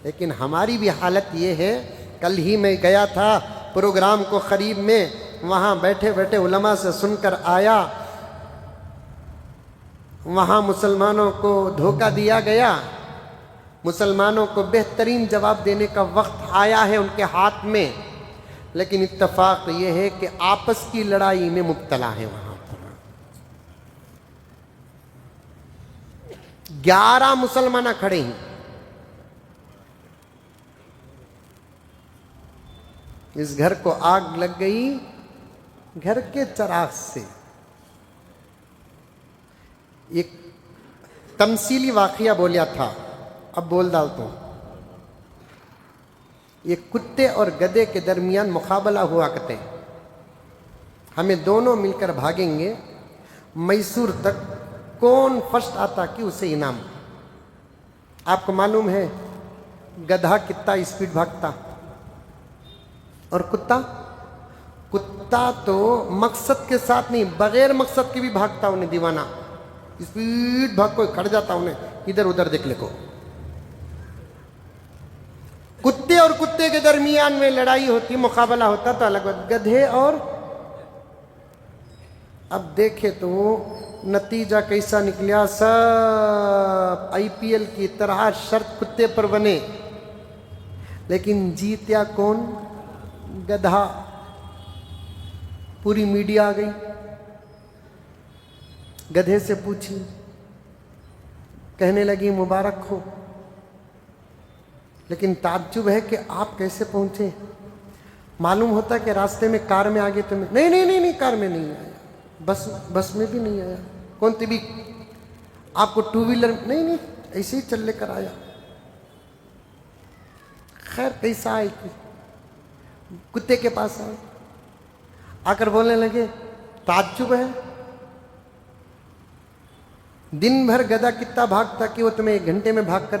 لیکن ہماری بھی حالت یہ ہے، کل ہی میں گیا تھا پروگرام کو قریب میں، وہاں بیٹھے بیٹھے علماء سے سن کر آیا، وہاں مسلمانوں کو دھوکہ دیا گیا، مسلمانوں کو بہترین جواب دینے کا وقت آیا ہے ان کے ہاتھ میں، لیکن اتفاق یہ ہے کہ آپس کی لڑائی میں مبتلا ہے۔ وہاں پر 11 مسلمان کھڑے ہیں، اس گھر کو آگ لگ گئی گھر کے چراغ سے۔ ایک تمثیلی واقعہ بولیا تھا، اب بول ڈالتا ہوں۔ یہ کتے اور گدھے کے درمیان مقابلہ ہوا کرتے، ہمیں دونوں مل کر بھاگیں گے میسور تک، کون فرسٹ آتا کہ اسے انعام۔ آپ کو معلوم ہے گدھا کتنا اسپیڈ بھاگتا اور کتا تو مقصد کے ساتھ نہیں، بغیر مقصد کے بھی بھاگتا، انہیں دیوانہ اسپیڈ بھاگ کو کھڑ جاتا، انہیں ادھر ادھر دیکھ لے کو۔ کتے اور کتے کے درمیان میں لڑائی ہوتی، مقابلہ ہوتا تو الگ بات، گدھے اور اب دیکھے تو نتیجہ کیسا نکلیا، سب آئی پی ایل کی طرح شرط کتے پر بنے، لیکن جیتیا کون؟ گدھا۔ پوری میڈیا آ گئی، گدھے سے پوچھی، کہنے لگی مبارک ہو، لیکن تعجب ہے کہ آپ کیسے پہنچے؟ معلوم ہوتا کہ راستے میں کار میں آگے تو نہیں کار میں نہیں آیا، بس میں بھی نہیں آیا، کون بھی آپ کو ٹو ویلر نہیں ایسے ہی چل لے کر آیا۔ خیر کیسا آئے؟ کتے کے پاس آئے، آ کر بولنے لگے تعجب ہے، دن بھر گدھا کتنا بھاگتا کہ وہ تمہیں 1 گھنٹے میں بھاگ کر